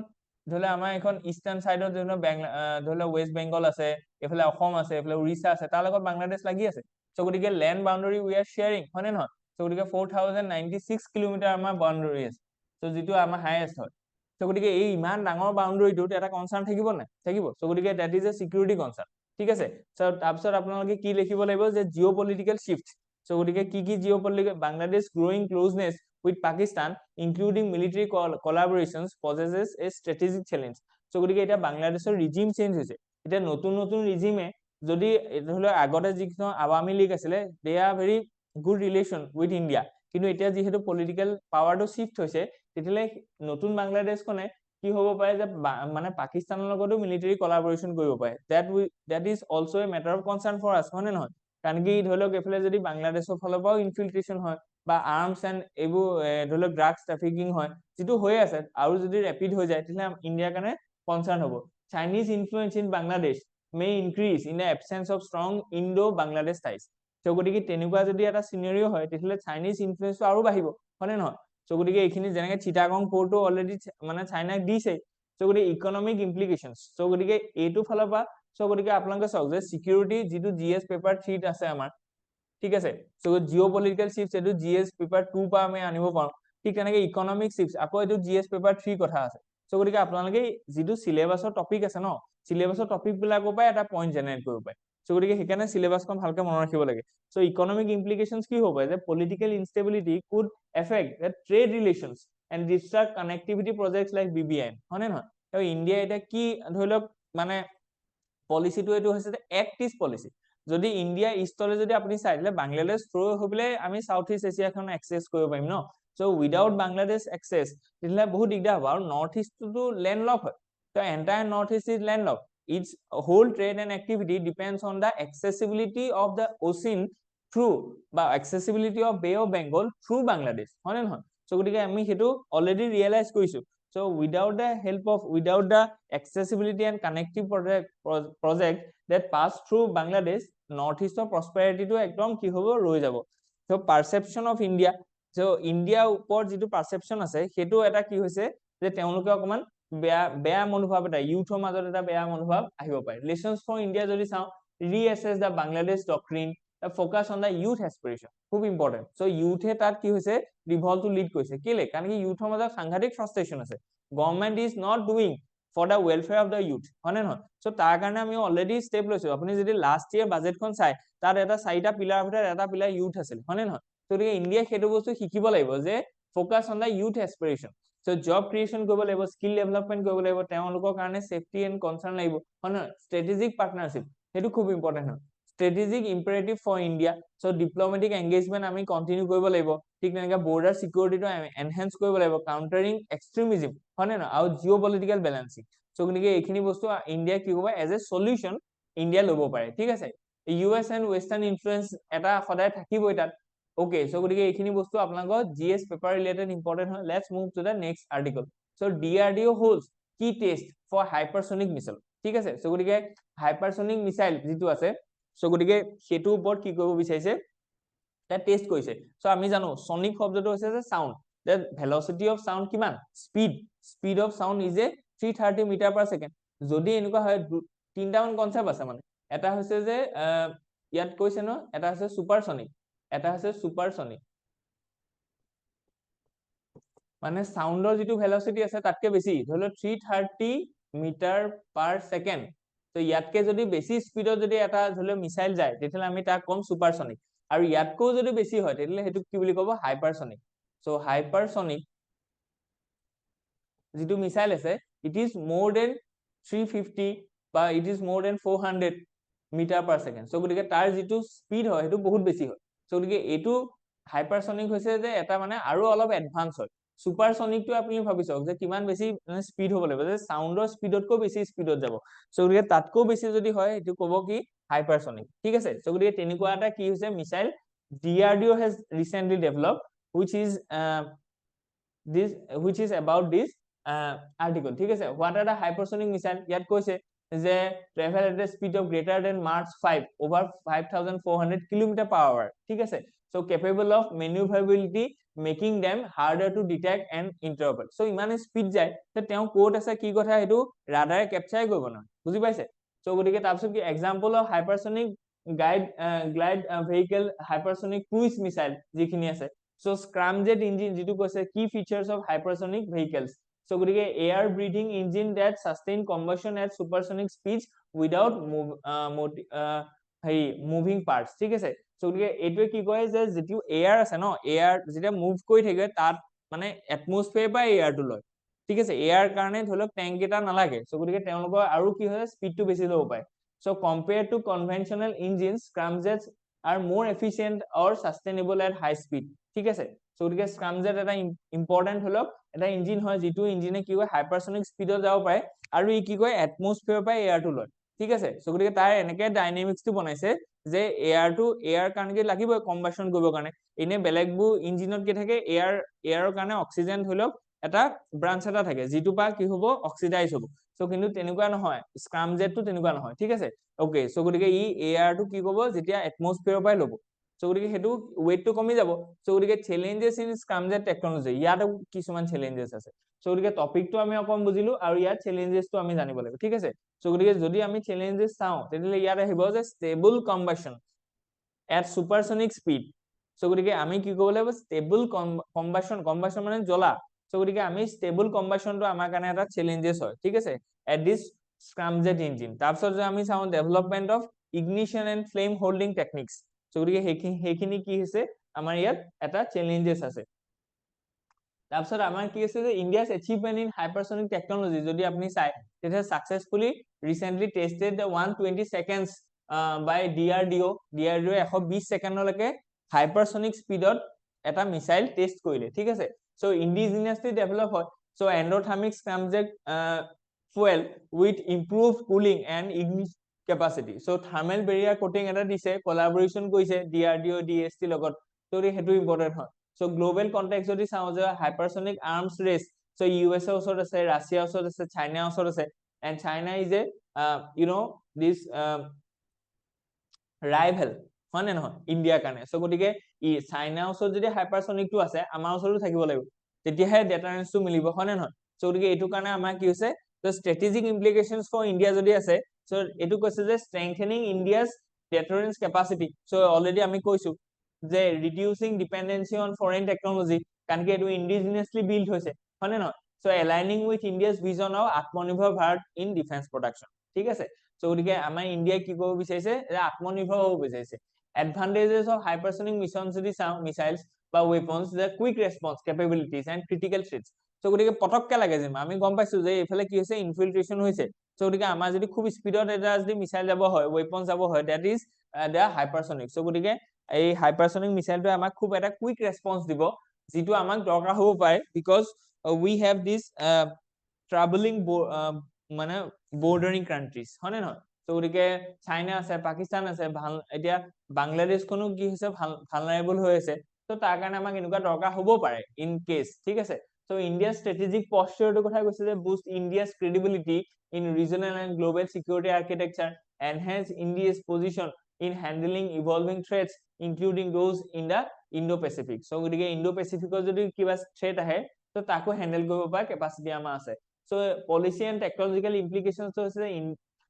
ধৰি লওক আমাৰ এখন ইষ্টাৰ্ণ সাইডত ধৰি লওক ৱেষ্ট বেংগল আছে, এফালে অসম আছে, এফালে উৰিষ্যা আছে, তাৰ লগত বাংলাদেশ লাগি আছে। সো গতিকে land boundary we are sharing, হয় নে নহয়? সো গতিকে 4096 কিলোমিটাৰ আমাৰ বাউণ্ডাৰী আছে, সো যেটো আমাৰ হাইয়েষ্ট হয়। সো গতিকে এই ইমান ডাঙৰ বাউণ্ডাৰীটোত এটা কনসাৰ্ন থাকিব নাই, থাকিব। সো গতিকে that is a security concern, ঠিক আছে। সো তাৰপিছত আপোনালোকে কি লিখিব লাগিব, যে জিঅ'পলিটিক্যাল শিফট, সো গতিকে কি geopolitical, Bangladesh growing closeness with Pakistan including military collaborations poses a strategic challenge. So গতিকে এটা বাংলাদেশৰ ৰিজিম চেঞ্জ হৈছে, এটা নতুন নতুন ৰিজিমে যদি ধৰি লওক আগতে যিখন আৱামী লীগ আছিলে, they are very good relation with India, কিন্তু এতিয়া যিহেতু পলিটিক্যাল পাৱাৰটো শিফট হৈছে, তেতিয়ালে নতুন বাংলাদেশখনে কি হ'ব পাৰে যে মানে পাকিস্তানৰ লগতো মিলিটাৰী কোলাবৰেশন কৰিব পাৰে, that is also a matter of concern for us, হয় নে নহয়? কাৰণ কি ধৰি লওক এফালে যদি বাংলাদেশৰ ফালৰ পৰাও ইনফিলট্ৰেশন হয় বা আৰ্মছ এণ্ড এইবোৰ ধৰি লওক ড্ৰাগছ ট্ৰাফিকিং হয়, যেটো হৈ আছে, আৰু যদি ৰেপিড হৈ যায়, তেতিয়াহ'লে ইণ্ডিয়াৰ কাৰণে কনসাৰ্ন হ'ব। Chinese influence in Bangladesh may increase in the absence of strong Indo Bangladesh ties. So গতিকে তেনেকুৱা যদি এটা চিনাৰিও হয়, তেতিয়াহ'লে চাইনিজ ইনফ্লুয়েন্সটো আৰু বাঢ়িব, হয় নে নহয়? সো গতিকে এইখিনি যেনেকে চিটাগং পোৰ্টটো অলৰেডি মানে চাইনাক দিছে, সো গতিকে ইকনমিক ইমপ্লিকেশনস, সো গতিকে এইটো ফালৰ পৰা, সো গতিকে আপোনালোকে চাওক যে সিকিউৰিটি যেটো জিএস পেপাৰ 3 ত আছে আমাৰ, ঠিক আছে। সো জিঅ'পলিটিক্যাল শিফট, এইটো জিএস পেপাৰ 2 পৰা আমি আনিব পাৰো। ঠিক তেনেকৈ ইকনমিক চিপছ আকৌ এইটো GS পেপাৰ 3 কথা আছে চ' গতিকে আপোনালোকে যিটো চিলেবাছৰ টপিক আছে ন চিলেবাছৰ টপিক বিলাকৰ পৰা এটা পইণ্ট জেনেৰেট কৰিব পাৰে চ' গতিকে সেইকাৰণে চিলেবাছখন ভালকে মনত ৰাখিব লাগে চ' ইকনমিক ইমপ্লিকেশ্যনছ কি হ'ব পাৰে যে political instability could affect the trade relations and distract connectivity projects like BBN হয়নে নহয় আৰু ইণ্ডিয়া এতিয়া কি ধৰি লওক মানে পলিচিটো এইটো হৈছে যে এক্ট ইজ পলিচি যদি ইণ্ডিয়া ইষ্টলৈ যদি আপুনি চাই দিলে বাংলাদেশ থ্ৰু হৈ পেলাই আমি সাউথ ইষ্ট এছিয়াখন এক্সেছ কৰিব পাৰিম ন চ' উইদাউট বাংলাদেশ এক্সেছ তেতিয়াহ'লে বহুত দিগদাৰ হ'ব আৰু নৰ্থ ইষ্টটোতো লেণ্ডলক হয় ত' entire north east is landlock its whole trade and activity depends on the accessibility of the ocean through বা accessibility of Bay of Bengal through Bangladesh হয় নে নহয় চ' গতিকে আমি সেইটো অলৰেডি ৰিয়েলাইজ কৰিছো so without the accessibility and connective project that pass through Bangladesh northeast of prosperity to ekdom ki hobo roi jabo so perception of India so India upor jitu perception ase hetu eta ki hoise je teuluke okman beya monobhav eta youth or major eta beya monobhav ahibo pare lessons for India jodi sao reassess the Bangladesh doctrine the focus on the youth aspiration খুব important so youth e tat ki hoise revolt to lead koise kile karon ki youth or major sanghatik frustration ase government is not doing for the welfare of the youth হয়নে নহয় so তাৰ কাৰণে আমি already step লৈছো আপুনি যদি last year বাজেটখন চাই তাত এটা চাৰিটা পিলাৰ ভিতৰত এটা পিলাৰ ইউথ আছিল হয়নে নহয় তো ইণ্ডিয়া সেইটো বস্তু শিকিব লাগিব যে focus on the youth aspiration so job creation কৰিব লাগিব স্কিল ডেভেলপমেন্ট কৰিব লাগিব তেওঁলোকৰ কাৰণে সেফটি এন্ড কনসাৰ্ন লাগিব হয় নহয় স্ট্ৰেটেজিক পাৰ্টনাৰশ্বিপ সেইটো খুব ইম্পৰ্টেন্ট হয় strategic imperative for India so diplomatic engagement আমি কন্টিনিউ কৰিব লাগিব ঠিক তেনেকা বৰ্ডাৰ সিকিউৰিটিটো এনহান্স কৰিব লাগিব কাউন্টাৰিং এক্সট্ৰিমিজম হয়নে নহয় আৰু জিঅ'পলিটিক্যাল বেলেন্সিং সো গনিকে এইখিনি বস্তু ইন্ডিয়া কি হ'ব এজ এ সলিউশন ইন্ডিয়া ল'ব পাৰে ঠিক আছে ইউএছ এন্ড ওয়েস্টার্ন ইনফ্লুয়েন্স এটা সদায় থাকিবই তাত ওকে সো গনিকে এইখিনি বস্তু আপোনালোকৰ জিএস পেপাৰ ৰিলেটেড ইম্পৰ্টেন্ট হয় let's move to the next article so DRDO holds কি টেষ্ট ফৰ হাইপাৰসনিক মিসাইল ঠিক আছে সো গনিকে হাইপাৰসনিক মিসাইল যেটো আছে সো গতিকে সেটো ওপৰত কি কৰিব বিচাৰিছে এটা টেস্ট কৰিছে সো আমি জানো সনিক শব্দটো হৈছে যে sound the velocity of sound কিমান speed of sound is a 330 metre per second যদি এনেকুৱা হয় তিনটা মান কনসেপ্ট আছে মানে এটা হৈছে যে ইয়াত কৈছে ন এটা হৈছে সুপাৰসনিক এটা হৈছে সুপাৰসনিক মানে সাউন্ডৰ যেটো ভেলোসিটি আছে তাতকে বেছি ধৰি লও 330 মিটাৰ পাৰ সেকেন্ড তো ইয়াতকে যদি বেছি স্পিডত যদি এটা ধলে মিসাইল যায় তেতিয়ালে আমি তাক কম সুপাৰসনিক আৰু ইয়াতকো যদি বেছি হয় তেতিয়ালে হেতু কি বুলি কব হাইপাৰসনিক সো হাইপাৰসনিক যেটো মিসাইল আছে it is more than 350 বা it is more than 400 metre per second so গতিকে তাৰ যেটো স্পিড হয় হেতু বহুত বেছি হয় সো গতিকে এটো হাইপাৰসনিক হৈছে যে এটা মানে আৰু অলপ এডভান্স হয় সুপাৰসনিক তো আপুনি ভাবিছক যে কিমান বেছি স্পিড হ'ব লাগিব যে সাউন্ডৰ স্পিডতকৈ বেছি স্পিডত যাব সো গতিকে তাতকৈ বেছি যদি হয় এটো কব কি হাইপাৰসনিক ঠিক আছে সো গতিকে তেনেকুৱা এটা কি হৈছে missile DRDO has recently developed which is about this article ঠিক আছে what are the hypersonic missile ইয়াত কৈছে যে travel at a speed of greater than Mach 5 over 5400 km/h ঠিক আছে so capable of maneuverability making them harder to detect and interpret so ইমান speed যায় তে তেও কোড আছে কি কথা হেতু ৰাডাৰে ক্যাপচাৰ কৰিব না বুজি পাইছে so গতিকে তাৰপিছত কি example of hypersonic glide vehicle hypersonic cruise missile যিখিনি আছে so scramjet engine যেটো কৈছে কি features of hypersonic vehicles so গতিকে air breathing engine that sustain combustion at supersonic speeds without moving parts ঠিক আছে so গতিকে এটো কি কয় যে যেটো এয়াৰ আছে ন এয়াৰ যেটা মুভ কৰি থাকে তাত মানে এটমস্ফিয়াৰ বা এয়াৰটো লয় ঠিক আছে এয়াৰ কাৰণে ধৰক ট্যাঙ্ক এটা নালাগে so গতিকে তেওঁলোকৰ আৰু কি হয় স্পিডটো বেছি ল'ব পায় so compared to conventional engines scramjets are more efficient or sustainable at high speed ঠিক আছে so গতিকে scramjet এটা ইম্পৰ্টেন্ট হলক এটা ইঞ্জিন হয় যেটো ইঞ্জিনে কি হয় হাইপাৰসনিক স্পিডত যাব পাৰে আৰু ই কি কয় এটমস্ফিয়াৰ বা এয়াৰটো লয় ঠিক আছে so গতিকে তাৰ এনেকে ডাইনামিক্সটো বনাইছে যে এয়াৰ কাৰণে কি লাগিব কম্বাসন কৰিবৰ কাৰণে এনে বেলেগবু ইঞ্জিনত কি থাকে এয়াৰৰ কাৰণে অক্সিজেন হলক এটা ব্ৰাঞ্চ এটা থাকে যেটো পা কি হ'ব অক্সিডাইজ হ'ব সো কিন্তু তেনেকুৱা নহয় স্ক্ৰামজেটটো তেনেকুৱা নহয় ঠিক আছে ওকে সো গতিকে ই এয়াৰটো কি কৰিব যেতিয়া এটমস্ফিয়াৰৰ পৰাই ল'ব সো গতিকে হেতু ওয়েটটো কমি যাব সো গতিকে চ্যালেঞ্জেস ইন স্ক্ৰামজেট টেকনলজি ইয়াত কিছুমান চ্যালেঞ্জেস আছে সো গতিকে টপিকটো আমি অকম বুজিলো আৰু ইয়াত চ্যালেঞ্জেসটো আমি জানিব লাগিব ঠিক আছে সো গতিকে যদি আমি চ্যালেঞ্জেস চাও তেতিয়ালে ইয়াত আহিব যে stable combustion at supersonic speed so গতিকে আমি কি কৰিব লাগিব ষ্টেবল কম্বাসন মানে জ্বলা সো গতিকে আমি ষ্টেবল কম্বাসনটো আমাৰ কাৰণে এটা চেলেঞ্জেস হয় ঠিক আছে এট দিস স্ক্ৰামজেট ইঞ্জিন তাৰপিছত যে আমি চাওঁ development of ignition and flame holding techniques so গতিকে সেইখিনি কি হৈছে আমাৰ ইয়াত এটা চেলেঞ্জেস আছে তাৰপিছত আমাৰ কি আছে যে India's achievement in hypersonic technology যদি আপুনি চাই তেতিয়া successfully recently tested the 120 seconds by DRDO 120 সেকেন্ডলৈকে হাইপাৰসনিক স্পীডত এটা মিসাইল টেস্ট কৰিলে ঠিক আছে সো ইন্ডিজিনিয়াসলি ডেভেলপ হয় so endothermic scramjet fuel with improved cooling and ignition capacity so thermal barrier coating এটা দিছে collaboration কৰিছে DRDO DST লগত তো হেতু ইম্পৰ্টেন্ট হয় so global context যদি চাওঁ যে hypersonic arms race so USA ওচৰত আছে ৰাছিয়া ওচৰত আছে চাইনা ওচৰত আছে and China is a you know this rival হয় নে নহয় ইন্ডিয়াৰ কাৰণে সো গতিকে চাইনা ওচৰত যদি হাইপাৰসনিকটো আছে আমাৰ ওচৰতো থাকিব লাগিব তেতিয়াহে ডেটাৰেন্সটো মিলিব হয় নে নহয় সো গতিকে এইটো কাৰণে আমাৰ কি হৈছে so strategic implications for India যদি আছে so এটো কৈছে যে strengthening India's deterrence capacity so already আমি কৈছো যে reducing dependency on foreign technology কাৰণ কি এটো indigenously built হৈছে হয় নে নহয় so aligning with India's vision of আত্মনিৰ্ভৰ ভাৰত in defense production ঠিক আছে so গতিকে আমাৰ ইন্ডিয়াই কি কৰিব বিচাৰিছে যে আত্মনিৰ্ভৰ হ'ব বিচাৰিছে advantages of hypersonic missions যদি চাওঁ missiles বা weapons the quick response capabilities and critical threats so গতিকে পটককে লাগে যে আমি গম পাইছো যে এফালে কি হৈছে ইনফিল্ট্ৰেশন হৈছে so গতিকে আমাৰ যদি খুব স্পিডত এটা যদি মিসাইল যাব হয় weapons যাব হয় that is the hypersonic so গতিকে এই hypersonic মিসাইলটো আমাক খুব এটা কুইক ৰেসপন্স দিব যেটো আমাক দৰকাৰ হ'ব পাৰে because we have this traveling মানে bordering countries হয় নে নহয় so গতিকে চাইনা আছে পাকিস্তান আছে ভাল এতিয়া বাংলাদেশ কোনো কি হৈছে ভালনাৰেবল হৈ আছে তো তাৰ কাৰণে আমাক এনেকুৱা দৰকাৰ হ'ব পাৰে ইন কেস ঠিক আছে so India's strategic posture to কথা কৈছে যে boost India's credibility in regional and global security architecture enhance India's position in handling evolving threats including those in the Indo-Pacific so গতিকে Indo-Pacific যদি কিবা থ্ৰেট আহে তো তাকো হ্যান্ডেল কৰিব পৰা ক্যাপাসিটি আমাৰ আছে so policy and technological implications তো হৈছে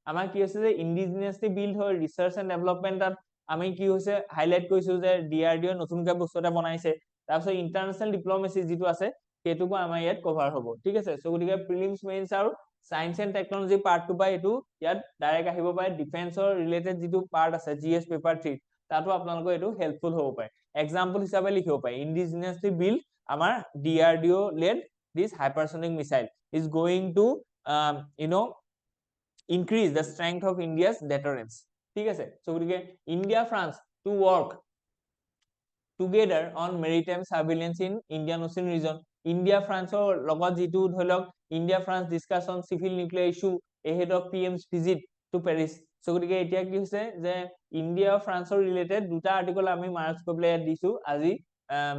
আমাৰ কি হৈছে যে ইন্ডিজিনিয়াসলি বিল্ড হয় ৰিসাৰ্চ এন্ড ডেভেলপমেন্টত আমি কি হৈছে হাইলাইট কৰিছো যে DRDO নতুনকৈ বস্তু এটা বনাইছে তাৰপিছত ইন্টাৰনেশনাল ডিপ্লোমেসি যেটো আছে কেতুকো আমাৰ ইয়াত কভাৰ হ'ব ঠিক আছে সো গতিকে প্ৰিলিমছ মেইনছ আৰু সায়েন্স এন্ড টেকনলজি পাৰ্টটো বা এটো ইয়াত ডাইৰেক্ট আহিব পাৰে ডিফেন্সৰ ৰিলেটেড যেটো পাৰ্ট আছে GS পেপাৰ 3 তাতো আপোনালোকৰ এটো হেল্পফুল হ'ব পাৰে এক্সাম্পল হিচাপে লিখিব পাৰে ইন্ডিজিনিয়াসলি বিল্ড আমাৰ DRDO led this hypersonic missile is going to you know increase the strength of India's deterrence ঠিক আছে so গতিকে India France to work together on maritime surveillance in Indian Ocean region India France লগত যেটো ধৰক India France discuss on civil nuclear issue ahead of PM's visit to Paris so গতিকে এতিয়া কি হৈছে যে ইন্ডিয়া ফ্ৰান্সৰ ৰিলেটেড দুটা আৰ্টিকল আমি মাৰ্ক কৰিবলৈ ইয়াত দিছো আজি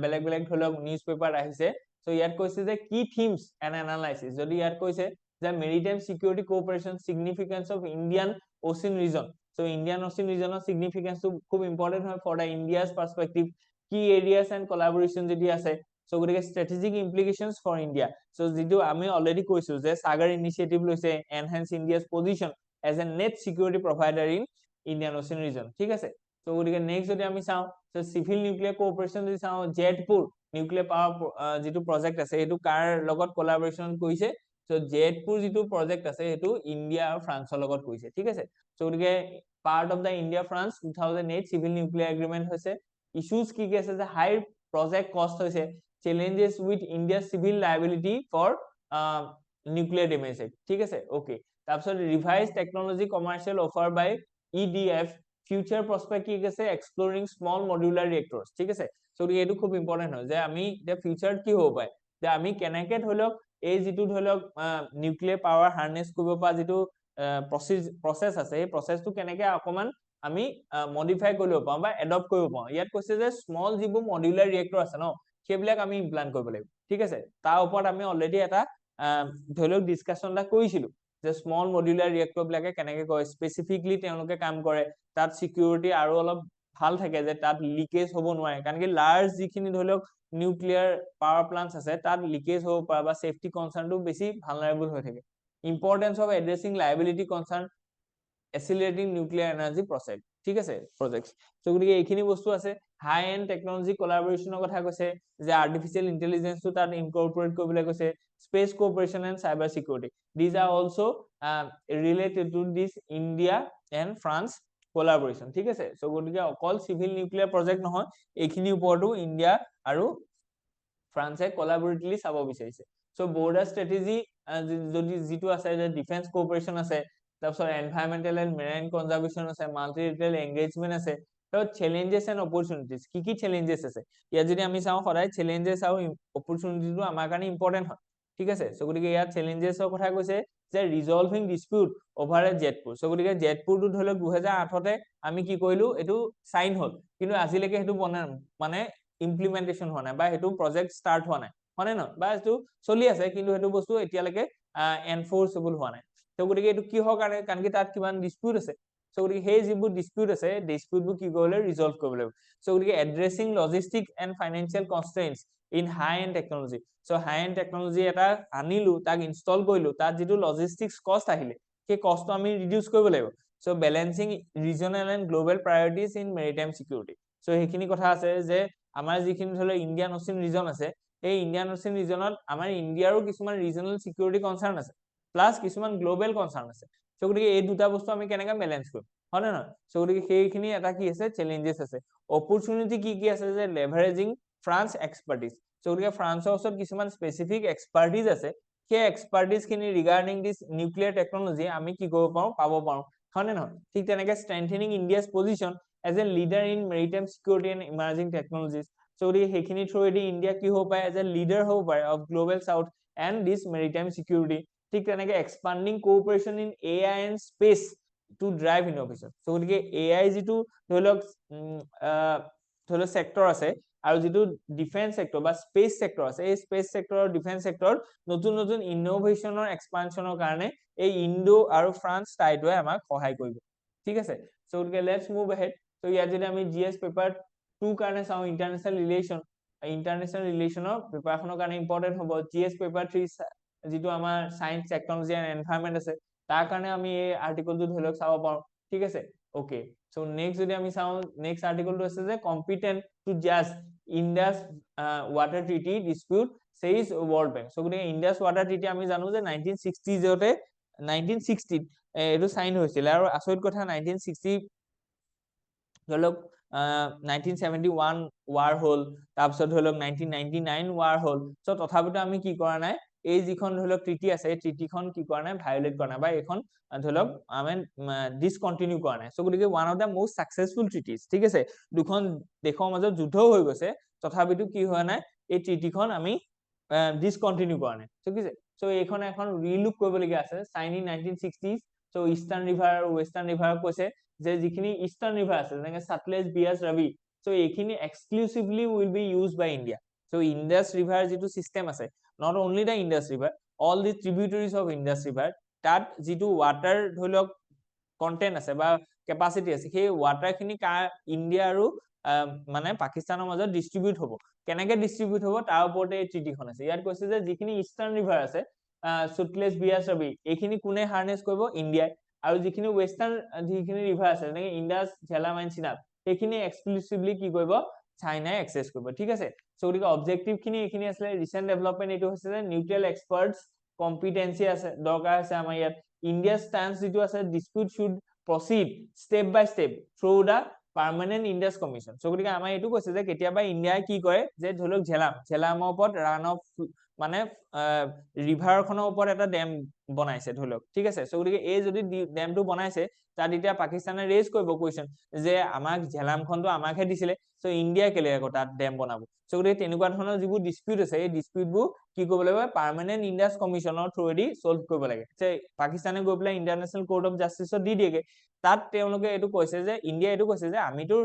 বেলেগ বেলেগ ধৰক নিউজ পেপাৰ আহিছে so ইয়াত কৈছে যে কি থিমস এণ্ড এনালাইসিস যদি ইয়াত কৈছে the maritime security cooperation significance of Indian Ocean region so Indian Ocean region significance to খুব important হয় for the India's perspective key areas and collaboration যদি আছে so গতিকে strategic implications for India so যেটো আমি অলৰেডি কৈছো যে সাগৰ initiative লৈছে enhance India's position as a net security provider in Indian Ocean region ঠিক আছে so গতিকে নেক্সট যদি আমি চাওঁ so civil nuclear cooperation যদি চাওঁ জেটপুৰ নিউক্লিয়াৰ পাৱাৰ যেটো প্ৰজেক্ট আছে এটো কাৰ লগত কোলাবৰেচন কৰিছে so জেটপুৰ যেটো প্ৰজেক্ট আছে এটো ইন্ডিয়া আৰু ফ্ৰান্সৰ লগত কৰিছে ঠিক আছে so গতিকে part of the India France 2008 civil nuclear agreement হৈছে ইস্যুজ কি কি আছে যে হাই প্ৰজেক্ট কষ্ট হৈছে challenges with India's civil liability for nuclear damage ঠিক আছে ওকে তাৰপিছত revised technology commercial offer by EDF future prospect কি আছে exploring small modular reactors ঠিক আছে so এটো খুব ইম্পৰ্টেন্ট হয় যে আমি যে ফিউচাৰত কি হ'ব পায় যে আমি কেনেকে ধৰক এই যেটো ধৰক নিউক্লিয়াৰ পাৱাৰ হাৰ্নেস কৰিব পৰা যেটো প্ৰসেস আছে এই প্ৰসেসটো কেনেকে অকমান আমি মডিফাই কৰিব পাওঁ বা এডপ্ট কৰিব পাওঁ ইয়াত কৈছে যে স্মল যিবো মডুলাৰ ৰিয়েক্টৰ আছে ন সেইবিলাক আমি ইমপ্লান্ট কৰিব লাগিব ঠিক আছে তাৰ ওপৰত আমি অলৰেডি এটা ধৰক ডিসকাশন এটা কৰিছিলো যে স্মল মডুলাৰ ৰিয়েক্টৰ বিলাকে কেনেকে কয় স্পেসিফিকলি তেওঁলোকে কাম কৰে তাত সিকিউৰিটি আৰু অলপ ভাল থাকে যে তাত লিকেজ হ'ব নোৱাৰে কাৰণ কি লাৰ্জ যিখিনি ধৰক নিউক্লিয়াৰ পাৱাৰ প্লান্টস আছে তাত লিকেজ হ'ব পাৰে বা সেফটি কনসাৰ্নটো বেছি ভালনাৰেবল হৈ থাকে importance of addressing liability concern accelerating nuclear energy process ঠিক আছে প্ৰজেক্টছ সো গতিকে এইখিনি বস্তু আছে হাই এন্ড টেকনলজি কোলাবৰেচনৰ কথা কৈছে যে আৰ্টিফিশিয়াল ইন্টেলিজেন্সটো তাত ইনকৰ্পোৰেট কৰিবলৈ কৈছে space cooperation and cyber security this are also related to this India and France collaboration ঠিক আছে সো গতিকে অকল সিভিল নিউক্লিয়াৰ প্ৰজেক্ট নহয় এইখিনি ওপৰতো ইন্ডিয়া আৰু ফ্ৰান্সে কোলাবৰেটলি চাব বিচাৰিছে সো বৰ্ডাৰ ষ্ট্ৰেটেজি যদি যেটো আছে যে ডিফেন্স কোঅপাৰেচন আছে তাৰপিছত এনভায়ৰনমেন্টাল এন্ড মেৰাইন কনজাৰভেশ্যন আছে মাল্টিলেটাৰেল এংগেজমেন্ট আছে তো চ্যালেঞ্জেস এন্ড অপৰচুনিটিজ কি চ্যালেঞ্জেস আছে ইয়া যদি আমি চাও সদায় চ্যালেঞ্জেস আৰু অপৰচুনিটিটো আমাৰ কাৰণে ইম্পৰ্টেন্ট হয় ঠিক আছে সো গতিকে ইয়াত চ্যালেঞ্জেসৰ কথা কৈছে যে ৰিজলভিং ডিসপিউট ওভাৰ এ জেটপুৰ সো গতিকে জেটপুৰটো ধৰিলক 2008 তে আমি কি কৰিলো এটো সাইন হল কিন্তু আজিলৈকে হেতু মানে ইমপ্লিমেন্টেশন হোৱা নাই বা হেতু প্ৰজেক্ট স্টাৰ্ট হোৱা নাই হয়নে ন বা হেতু চলি আছে কিন্তু হেতু বস্তু এতিয়ালৈকে এনফোৰ্সেবল হোৱা নাই তো গতিকে এটো কি হয় কাৰণ কি তাত কিমান ডিসপিউট আছে সো গতিকে সেই যিবোৰ ডিসপিউট আছে ডিসপিউটবোৰ কি কৰিলে ৰিজলভ কৰিব লাগিব সো গতিকে addressing logistic and financial constraints in high end technology so high end technology এটা আনিলো তাক ইনষ্টল কৰিলো তাত যেটো লজিষ্টিক্স কষ্ট আহিলে সেই কষ্টটো আমি ৰিডিউস কৰিব লাগিব so balancing regional and global priorities in maritime security so সেইখিনি কথা আছে যে আমাৰ যিখিনি ধৰিলে ইণ্ডিয়ান ওচিয়ান ৰিজন আছে এই ইণ্ডিয়ান ওচিয়ান ৰিজনত আমাৰ ইণ্ডিয়াৰো কিছুমান ৰিজনাল সিকিউৰিটি কনসাৰ্ন আছে প্লাস কিছুমান গ্লোবাল কনসাৰ্ন আছে সো গতিকে এই দুটা বস্তু আমি কেনেকৈ ব্যালেন্স কৰিম হয় না সো গতিকে সেইখিনি এটা কি আছে চ্যালেঞ্জেস আছে অপৰচুনিটি কি আছে যে লেভাৰেজিং ফ্ৰান্স এক্সপাৰ্টিজ সো গতিকে ফ্ৰান্সৰ ওচৰত কিছুমান স্পেসিফিক এক্সপাৰ্টিজ আছে সেই এক্সপাৰ্টিজ খিনি ৰিগাৰ্ডিং দিস নিউক্লিয়াৰ টেকনলজি আমি কি কৰিব পাব পাৰো হয় না ঠিক তেনেকৈ strengthening India's position as a leader in maritime security and emerging technologies so hekhini through India ki ho paye as a leader ho paye of global south and this maritime security thik tenake expanding cooperation in AI and space to drive innovation so AI jitu dholok dholo sector ase aru jitu defense sector ba space sector ase ei space sector aru defense sector notun innovation or expansion or karone ei Indo aru France side hoy amak sahay koribo ঠিক আছে so let's move ahead তো ইয়াত যদি আমি GS paper 2 কাৰণে চাও ইন্টাৰনেশনাল ৰিলেশনৰ পেপাৰখনৰ কাৰণে important হ'ব জিএস পেপাৰ 3 যেটো আমাৰ সায়েন্স টেকনলজি এন্ড এনভায়ৰনমেন্ট আছে তাৰ কাৰণে আমি এই আৰ্টিকেলটো ধৰিলক চাব পাৰো ঠিক আছে ওকে সো নেক্সট যদি আমি চাও নেক্সট আৰ্টিকেলটো আছে যে কম্পিটেন্ট টু জাজ Indus water treaty dispute সেইজ world bank so গতিকে ইন্ডাস ওয়াটাৰ ট্ৰিটি আমি জানো যে 1960 তে 1960 এটো সাইন হৈছিল আৰু আচৰিত কথা 1960 ধৰিলক 1971 ওয়াৰ হল তাৰপিছত ধৰিলক 1999 ওয়াৰ হল সো তথাপিতো আমি কি কৰা নাই এই যিখন ধৰিলক ট্ৰিটি আছে এই ট্ৰিটিখন কি কৰা নাই ভায়োলেট কৰা নাই বা এইখন ধৰিলক আমি ডিসকন্টিনিউ কৰা নাই সো গতিকে one of the most successful treatise ঠিক আছে দুখন দেশৰ মাজত যুদ্ধ হৈ গৈছে তথাপিতো কি হোৱা নাই এই ট্ৰিটিখন আমি ডিসকন্টিনিউ কৰা নাই ঠিক আছে সো এইখন এখন ৰিলুক কৰিবলগীয়া আছে since in 1960s so eastern river আৰু ৱেষ্টাৰ্ণ ৰিভাৰ কৈছে যে যিখিনি ইষ্টাৰ্ণ ৰিভাৰ আছে যেনে সাতলেজ বিয়াস ৰাভি সো এইখিনি exclusively will be used by India so Indus river যেটো সিস্টেম আছে not only the Indus river all the tributaries of Indus river তাত যেটো ওয়াটাৰ ধৰিলক কন্টেন্ট আছে বা ক্যাপাসিটি আছে সেই ওয়াটাৰ খিনি ইন্ডিয়া আৰু মানে পাকিস্তানৰ মাজত ডিস্ট্ৰিবিউট হ'ব কেনেকৈ ডিস্ট্ৰিবিউট হ'ব তাৰ ওপৰতে এই ট্ৰিটিখন আছে ইয়াত কৈছে যে যিখিনি ইষ্টাৰ্ণ ৰিভাৰ আছে সুতলেজ বিয়াস ৰাভি এইখিনি কোনে হাৰ্নেস কৰিব ইন্ডিয়াই আৰু যিখিনি ওয়েস্টাৰ্ণ যিখিনি ৰিভাৰ আছে যেনে ইন্ডাস ঝেলাম এন্ড চিনাব সেইখিনি এক্সক্লুসিভলি কি কৰিব চাইনাই এক্সেস কৰিব ঠিক আছে সো গতিকে অবজেক্টিভ খিনি এইখিনি আছে ৰিসেন্ট ডেভেলপমেন্ট এটো হৈছে যে নিউট্ৰেল এক্সপাৰ্টস কম্পিটেন্সি আছে দৰকাৰ আছে আমাৰ ইয়াত ইন্ডিয়া স্ট্যান্স যেটো আছে dispute should proceed step by step through the permanent Indus commission so গতিকে আমাৰ এটো কৈছে যে কেতিয়াবা ইন্ডিয়াই কি কৰে যে ধৰক ঝেলামৰ ওপৰত ৰান অফ মানে ৰিভাৰখনৰ ওপৰত এটা ড্যাম বনাইছে ধৰক ঠিক আছে সো গতিকে এই যদি ড্যামটো বনাইছে তাত এতিয়া পাকিস্তানে ৰেজ কৰিব কোৱেশ্চন যে আমাক ঝেলামখনটো আমাকহে দিছিলে সো ইন্ডিয়া কেলে আকৌ তাত ড্যাম বনাব সো গতিকে তেনেকুৱা ধৰণৰ যিবোৰ ডিসপিউট আছে এই ডিসপিউটবোৰ কি কৰিব লাগিব পাৰ্মানেন্ট ইন্ডাস কমিশনৰ থ্ৰুদি সলভ কৰিব লাগে যে পাকিস্তানে গৈ পেলাই ইন্টাৰনেশনাল কোৰ্ট অফ জাস্টিসত দি দিয়েগে তাত তেওঁলোকে এটো কৈছে যে ইন্ডিয়া এটো কৈছে যে আমিতো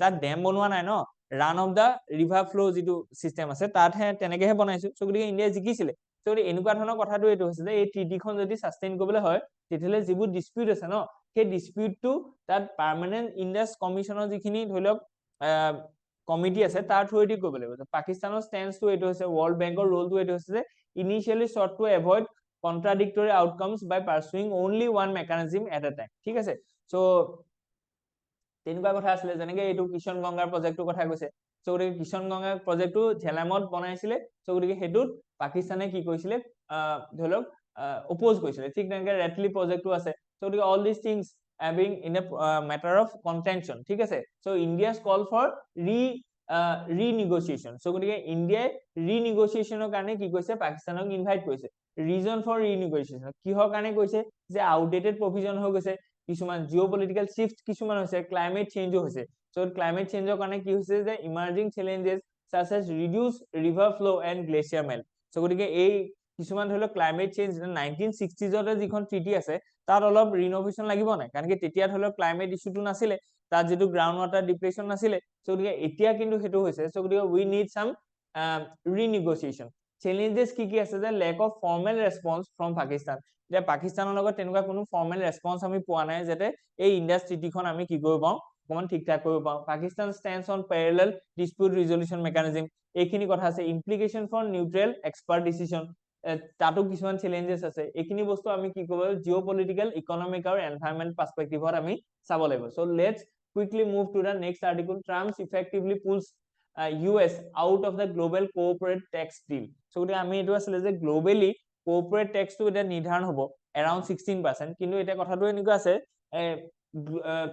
তাত ড্যাম বনোৱা নাই ন run of the river flow যেটো সিস্টেম আছে তাতহে তেনেকেহে বনাইছো সো গতিকে ইন্ডিয়া জিকিছিলে সো এনেকুৱা ধৰণৰ কথাটো এটো হৈছে যে এই ট্ৰিটিখন যদি সাস্টেইন কৰিবলৈ হয় তেতিয়ালে যিবোৰ ডিসপিউট আছে ন সেই ডিসপিউটটো তাত পাৰ্মানেন্ট ইন্ডাস কমিশনৰ যিখিনি ধৰিলক কমিটি আছে তাৰ থ্ৰুদি কৰিব লাগিব পাকিস্তানৰ স্ট্যান্সটো এটো হৈছে ওয়াৰ্ল্ড ব্যাংকৰ ৰোলটো এটো হৈছে যে initially sought to avoid contradictory outcomes by pursuing only one mechanism at a time ঠিক আছে সো তেনেকুৱা কথা আছিলে, যেনেকে এইটো কিষণ গংগাৰ প্ৰজেক্টৰ কথা কৈছে। চ' গতিকে কিষণ গংগা প্ৰজেক্টটো ঝেলামত বনাইছিলে। চ' গতিকে সেইটোত পাকিস্তানে কি কৰিছিলে, ধৰি লওক অপ'জ কৰিছিলে। ঠিক তেনেকে ৰেডলি প্ৰজেক্টটো আছে। চ' গতিকে all this things being in a matter of contention, ঠিক আছে। চ' ইণ্ডিয়াজ কল ফৰ ৰিনিগচিয়েশ্যন। চ' গতিকে ইণ্ডিয়াই ৰিনিগচিয়েশ্যনৰ কাৰণে কি কৈছে, পাকিস্তানক ইনভাইট কৰিছে। ৰিজন ফৰ ৰিনিগচিয়েশ্যন কিহৰ কাৰণে কৈছে, যে আউটডেটেড প্ৰভিজন হৈ গৈছে, কিছুমান জিঅ' পলিটিকেল শিফ্ট কিছুমান হৈছে, ক্লাইমেট চেঞ্জো হৈছে। চ' ক্লাইমেট চেঞ্জৰ কাৰণে কি হৈছে, যে emerging challenges such as reduce river flow and glacier melt। চ' গতিকে এই কিছুমান ধৰি লওক ক্লাইমেট চেঞ্জ 1960s যিখন ট্ৰিটি আছে তাত অলপ ৰিন'ভেশ্যন লাগিব নাই, কাৰণ কি তেতিয়া ধৰি লওক ক্লাইমেট ইছ্যুটো নাছিলে, তাত যিটো গ্ৰাউণ্ড ৱাটাৰ ডিপ্ৰেশ্যন নাছিলে। চ' গতিকে এতিয়া কিন্তু সেইটো হৈছে। চ' গতিকে উই নিড চাম ৰিনিগচিয়েশ্যন। চেলেঞ্জেছ কি আছে, যে lake of formal response from Pakistan. এতিয়া পাকিস্তানৰ লগত তেনেকুৱা কোনো ফৰ্মেল ৰেছপন্স আমি পোৱা নাই, যাতে এই ইণ্ডাছ ট্ৰিটিখন আমি কি কৰিব পাওঁ, অকণমান ঠিক ঠাক কৰিব পাৰোঁ। Pakistan stands on parallel dispute resolution mechanism, এইখিনি কথা আছে। Implication for neutral expert decision, তাতো কিছুমান চেলেঞ্জেছ আছে। এইখিনি বস্তু আমি কি কৰিব লাগিব, জিঅ' পলিটিকেল, ইকনমিক আৰু এনভাইৰনমেণ্ট পাৰ্সপেক্টিভত আমি চাব লাগিব। So' let's quickly move to the next article. Trump effectively pulls US out of the global corporate tax deal। চ' গতিকে আমি এইটো আছিলে যে গ্ল'বেলি কৰ্পৰেট টেক্সটো এতিয়া নিৰ্ধাৰণ হ'ব এৰাউণ্ড 16%। কিন্তু এতিয়া কথাটো এনেকুৱা আছে,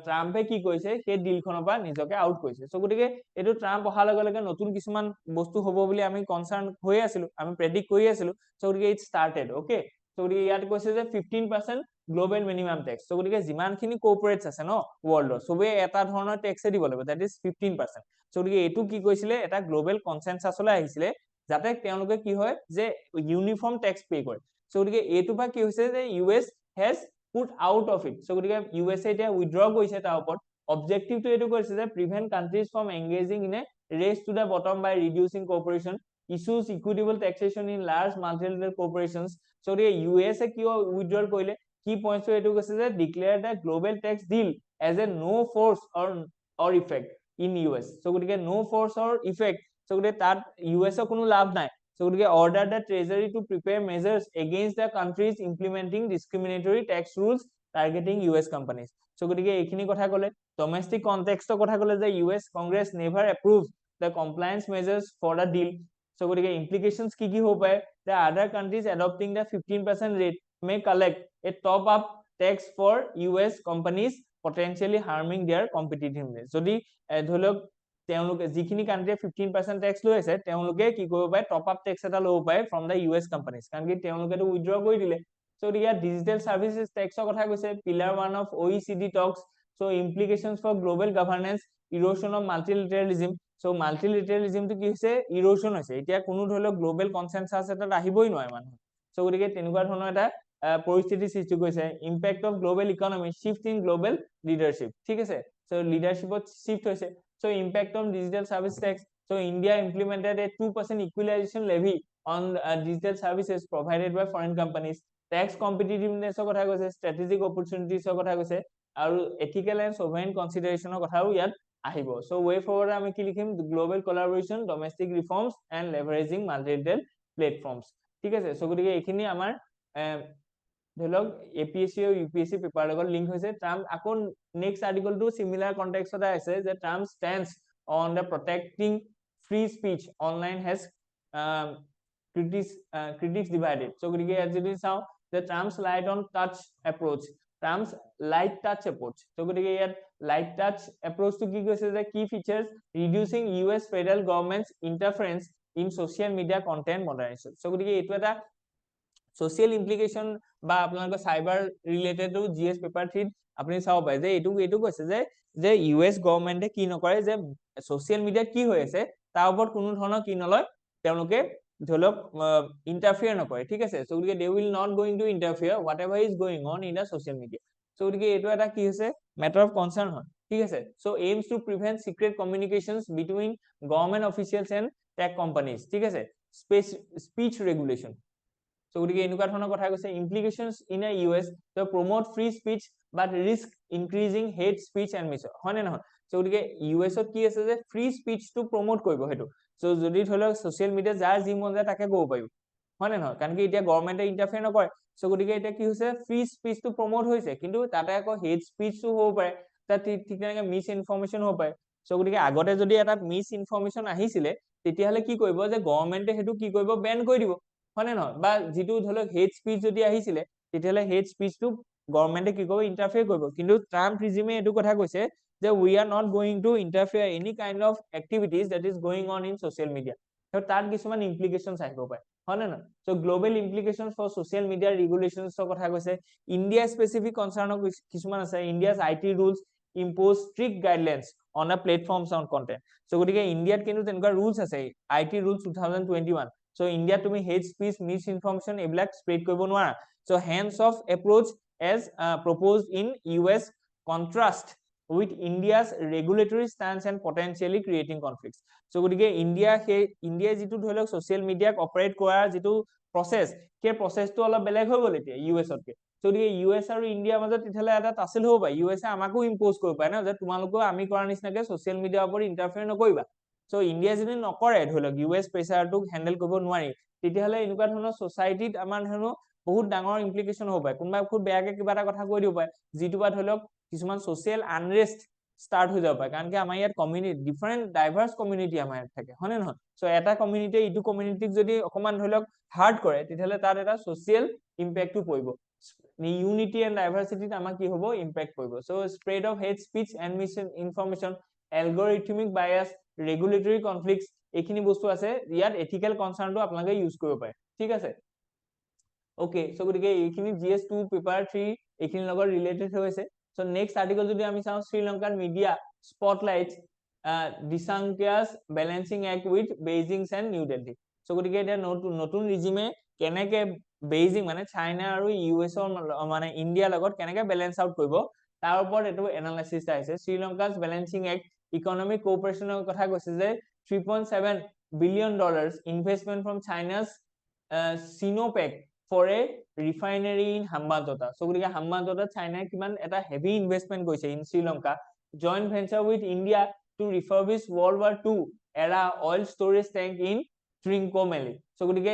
ট্ৰাম্পে কি কৰিছে, সেই ডিলখনৰ পৰা নিজকে আউট কৰিছে। চ' গতিকে এইটো ট্ৰাম্প অহাৰ লগে লগে নতুন কিছুমান বস্তু হ'ব বুলি আমি কনচাৰ্ণ হৈ আছিলো, আমি প্ৰেডিক্ট কৰি আছিলো। চ' গতিকে ইট ষ্টাৰ্টেড। অ'কে, চ' গতিকে ইয়াত কৈছে যে 15% গ্ল'বেল মিনিমাম টেক্স। চ' গতিকে যিমানখিনি কৰ্পৰেটছ আছে ন ৱৰ্ল্ডৰ, চবেই এটা ধৰণৰ টেক্সে দিব লাগিব, দেট ইজ 15%। চ' গতিকে এইটো কি কৈছিলে, এটা গ্ল'বেল কনচেনচাছলৈ আহিছিলে, যাতে তেওঁলোকে কি হয়, যে ইউনিফৰ্ম টেক্স পে' কৰে। চ' গতিকে এইটোৰ পৰা কি হৈছে, যে US has put out of it. So' গতিকে USA এতিয়া উইথড্ৰ কৰিছে তাৰ ওপৰত। অবজেক্টিভটো এইটো কৰিছে যে prevent countries from engaging in a race to the bottom by reducing corporation, issues equitable taxation in large multilateral corporations. So' গতিকে USA কিয় উইথড্ৰ কৰিলে, কি পইণ্টটো এইটো কৈছে, যে declare the global tax deal as a no' force or effect in US। So' গতিকে no' force or effect, চ' গতিকে তাত US কোনো লাভ নাই। চ' গতিকে order the treasury to prepare measures against the countries implementing discriminatory tax rules targeting US companies. So' গতিকে এইখিনি কথা ক'লে। ডমেষ্টিক কনটেক্সটৰ কথা ক'লে, যে US Congress never approve the compliance measures for the deal. So' গতিকে ইমপ্লিকেশ্যনছ কি হ'ব পাৰে, the other countries adopting the 15% rate may collect a top up tax for US companies potentially harming their competitiveness. যদি ধৰি লওক তেওঁলোকে যিখিনি কাণ্ট্ৰিয়ে 15% tax লৈ আছে, তেওঁলোকে কি কৰিব পাৰে, টপ আপ টেক্স এটা ল'ব পাৰে ফ্ৰম দ্য US কোম্পানীজ, কাৰণ কি তেওঁলোকেতো উইথড্ৰ কৰি দিলে। চ' ইয়াত ডিজিটেল চাৰ্ভিচেছ টেক্সৰ কথা কৈছে, pillar 1 of OECD talks. So' implications for global governance, erosion of multilateralism. So' মাল্টিলেটাৰেলিজমটো কি হৈছে, ইৰোশ্যন হৈছে। এতিয়া কোনো ধৰি লওক গ্ল'বেল কনচেনচাছ এটাত আহিবই নোৱাৰে মানুহ। চ' গতিকে তেনেকুৱা ধৰণৰ এটা পৰিস্থিতিৰ সৃষ্টি কৰিছে। Impact of global economy, shift in global leadership, ঠিক আছে। চ' লিডাৰশ্বিপত শিফ্ট হৈছে। So' impact on digital service tax. So' India implemented a 2% equalisation levy on digital services provided by foreign companies. Tax কম্পিটিটিভনেছৰ কথা কৈছে, ষ্ট্ৰেটেজিক অপৰচুনিটিছৰ কথা কৈছে, আৰু এথিকেল এণ্ড সভাৰেইন কনচিডাৰেশ্যনৰ কথাও ইয়াত আহিব। চ' ৱে ফৰৱাৰ্ড আমি কি লিখিম, global collaboration, domestic reforms and leveraging multilateral platforms, ঠিক আছে। চ' গতিকে এইখিনি আমাৰ ধৰি লওক APSC আৰু UPSC পেপাৰৰ লগত লিংক হৈছে। ট্ৰাম্প আকৌ নেক্সট আৰ্টিকলটো চিমিলাৰ কনটেক্সটতে আছে, যে Trump stands on the protecting free speech online has critics divided। So' গতিকে ইয়াত যদি চাওঁ, যে Trump's light on touch approach, Trump's light touch approach. So' গতিকে ইয়াত লাইট টাচ এপ্ৰ'চটো কি কৈছে, যে কি features, reducing US federal government's interference in social media content moderation. So' গতিকে এইটো এটা ছ'চিয়েল ইমপ্লিকেশ্যন বা আপোনালোকৰ চাইবাৰ ৰিলেটেডো GS পেপাৰ 3 আপুনি চাব পাৰে, যে এইটো কৈছে, যে US গভৰ্ণমেণ্টে কি নকৰে, যে ছ'চিয়েল মিডিয়াত কি হৈ আছে তাৰ ওপৰত কোনো ধৰণৰ কি নলয়, তেওঁলোকে ধৰি লওক ইণ্টাৰফিয়াৰ নকৰে, ঠিক আছে। চ' গতিকে they will not going to interfere whatever is going on in the social media. So' গতিকে এইটো এটা কি হৈছে, মেটাৰ অফ কনচাৰ্ণ হয়, ঠিক আছে। So' aims to prevent secret communications between government officials and tech companies, ঠিক আছে। Speech regulation. চ' গতিকে এনেকুৱা ধৰণৰ কথা কৈছে। Implications in a US to promote free speech but risk increasing hate speech and mis, হয়নে নহয়। চ' গতিকে US-ত কি আছে, যে ফ্ৰী স্পীচটো প্ৰমোট কৰিব সেইটো। চ' যদি ধৰি লওক ছ'চিয়েল মিডিয়াত যাৰ যি মন যায় তাকে ক'ব পাৰিব, হয়নে নহয়, কাৰণ কি এতিয়া গভৰ্ণমেণ্টে ইণ্টাৰফেয়াৰ নকৰে। চ' গতিকে এতিয়া কি হৈছে, ফ্ৰী স্পীচটো প্ৰমোট হৈছে, কিন্তু তাতে আকৌ হেট স্পীচো হ'ব পাৰে, ঠিক তেনেকে মিছ ইনফৰমেশ্যন হ'ব পাৰে। চ' গতিকে আগতে যদি এটা মিছ ইনফৰমেশ্যন আহিছিলে তেতিয়াহ'লে কি কৰিব যে গভৰ্ণমেণ্টে সেইটো কি কৰিব বেন কৰি দিব, হয় নে নহয়? বা যিটো ধৰি লওক হেট স্পীচ যদি আহিছিলে তেতিয়াহ'লে হেট স্পীচটো গভৰ্ণমেণ্টে কি কৰিব ইণ্টাৰফেয়াৰ কৰিব। কিন্তু ট্ৰাম্প ৰিজিমে এইটো কথা কৈছে যে we are not going to interfere any kind of activities that is going on in social media. তাত কিছুমান ইমপ্লিকেশ্যনছ আহিব পাৰে, হয় নে নহয়? So' global implication for social মিডিয়াৰ ৰেগুলেশ্যনছৰ কথা কৈছে। ইণ্ডিয়া স্পেচিফিক কনচাৰ্ণৰ কিছুমান আছে। India's IT rules impose strict guidelines on a platforms on content. So গতিকে ইণ্ডিয়াত কিন্তু তেনেকুৱা ৰুলছ আছে, IT ৰুলছ 2021. So ইণ্ডিয়াত তুমি হেট স্পীচ, মিছ ইনফৰমেশ্যন এইবিলাক স্প্ৰেড কৰিব নোৱাৰা। So hands off approach as proposed in US contrast with India's regulatory stance and potentially creating conflicts. So গতিকে ইণ্ডিয়াই যিটো ধৰি লওক ছ'চিয়েল মিডিয়াক অপাৰেট কৰাৰ যিটো প্ৰচেছ, সেই প্ৰচেছটো অলপ বেলেগ হৈ গ'ল এতিয়া US-তকে। গতিকে US আৰু ইণ্ডিয়াৰ মাজত তেতিয়াহ'লে এটা তাচিল হ'ব পাৰে। USA আমাকো ইম্প'জ কৰিব পাৰে ন, যে তোমালোকেও আমি কৰা নিচিনাকে ছ'চিয়েল মিডিয়াৰ ওপৰত ইণ্টাৰফেয়াৰ নকৰিবা। চ' ইণ্ডিয়াই যদি নকৰে, ধৰি লওক US প্ৰেচাৰটোক হেণ্ডেল কৰিব নোৱাৰি, তেতিয়াহ'লে এনেকুৱা ধৰণৰ ছ'চাইটিত আমাৰ ধৰণৰ বহুত ডাঙৰ ইমপ্লিকেশ্যন হ'ব পাৰে। কোনোবাই খুব বেয়াকে কিবা এটা কথা কৈ দিব পাৰে, যিটো বা ধৰি লওক কিছুমান ছ'চিয়েল আনৰেষ্ট ষ্টাৰ্ট হৈ যাব পাৰে। কাৰণ কি আমাৰ ইয়াত কমিউনিটি ডিফাৰেণ্ট ডাইভাৰ্চ কমিউনিটি আমাৰ ইয়াত থাকে, হয় নে নহয়? চ' এটা কমিউনিটিয়ে ইটো কমিউনিটিক যদি অকণমান ধৰি লওক হাৰ্ট কৰে, তেতিয়াহ'লে তাত এটা ছ'চিয়েল ইম্পেক্টটো পৰিব। ইউনিটি এণ্ড ডাইভাৰ্চিটিত আমাৰ কি হ'ব ইম্পেক্ট পৰিব। So' spread of hate speech and misinformation, algorithmic bias, regulatory conflicts, এইখিনি বস্তু আছে। ইয়াত এথিকেল কনচাৰ্ণটো আপোনালোকে ইউজ কৰিব পাৰে, ঠিক আছে? অ'কে, চ' গতিকে এইখিনি GS2 পেপাৰ 3 এইখিনিৰ লগত ৰিলেটেড হৈ আছে। চ' নেক্সট আৰ্টিকল যদি আমি চাওঁ, শ্ৰীলংকাৰ media spotlights Dissanayake's balancing act with Beijing and New Delhi. So' গতিকে এতিয়া নতুন ৰিজিমে কেনেকে বেইজিং মানে চাইনা আৰু US-ৰ মানে ইণ্ডিয়াৰ লগত কেনেকে বেলেঞ্চ আউট কৰিব তাৰ ওপৰত এইটো এনালাইচিছ আহিছে। শ্ৰীলংকাছ বেলেঞ্চিং এক্ট ইকনমিক কোঅপাৰেশ্যনৰ কথা কৈছে যে $3.7 billion investment from sinus Sinopec for a refinery in Hambantota. So গতিকে হাম্বানটোটাত চাইনাই কিমান এটা হেভি ইনভেষ্টমেণ্ট কৰিছে in Sri Lanka, joint venture with India to refurbish World War II era oil storage tank in Trincomalee. So' গতিকে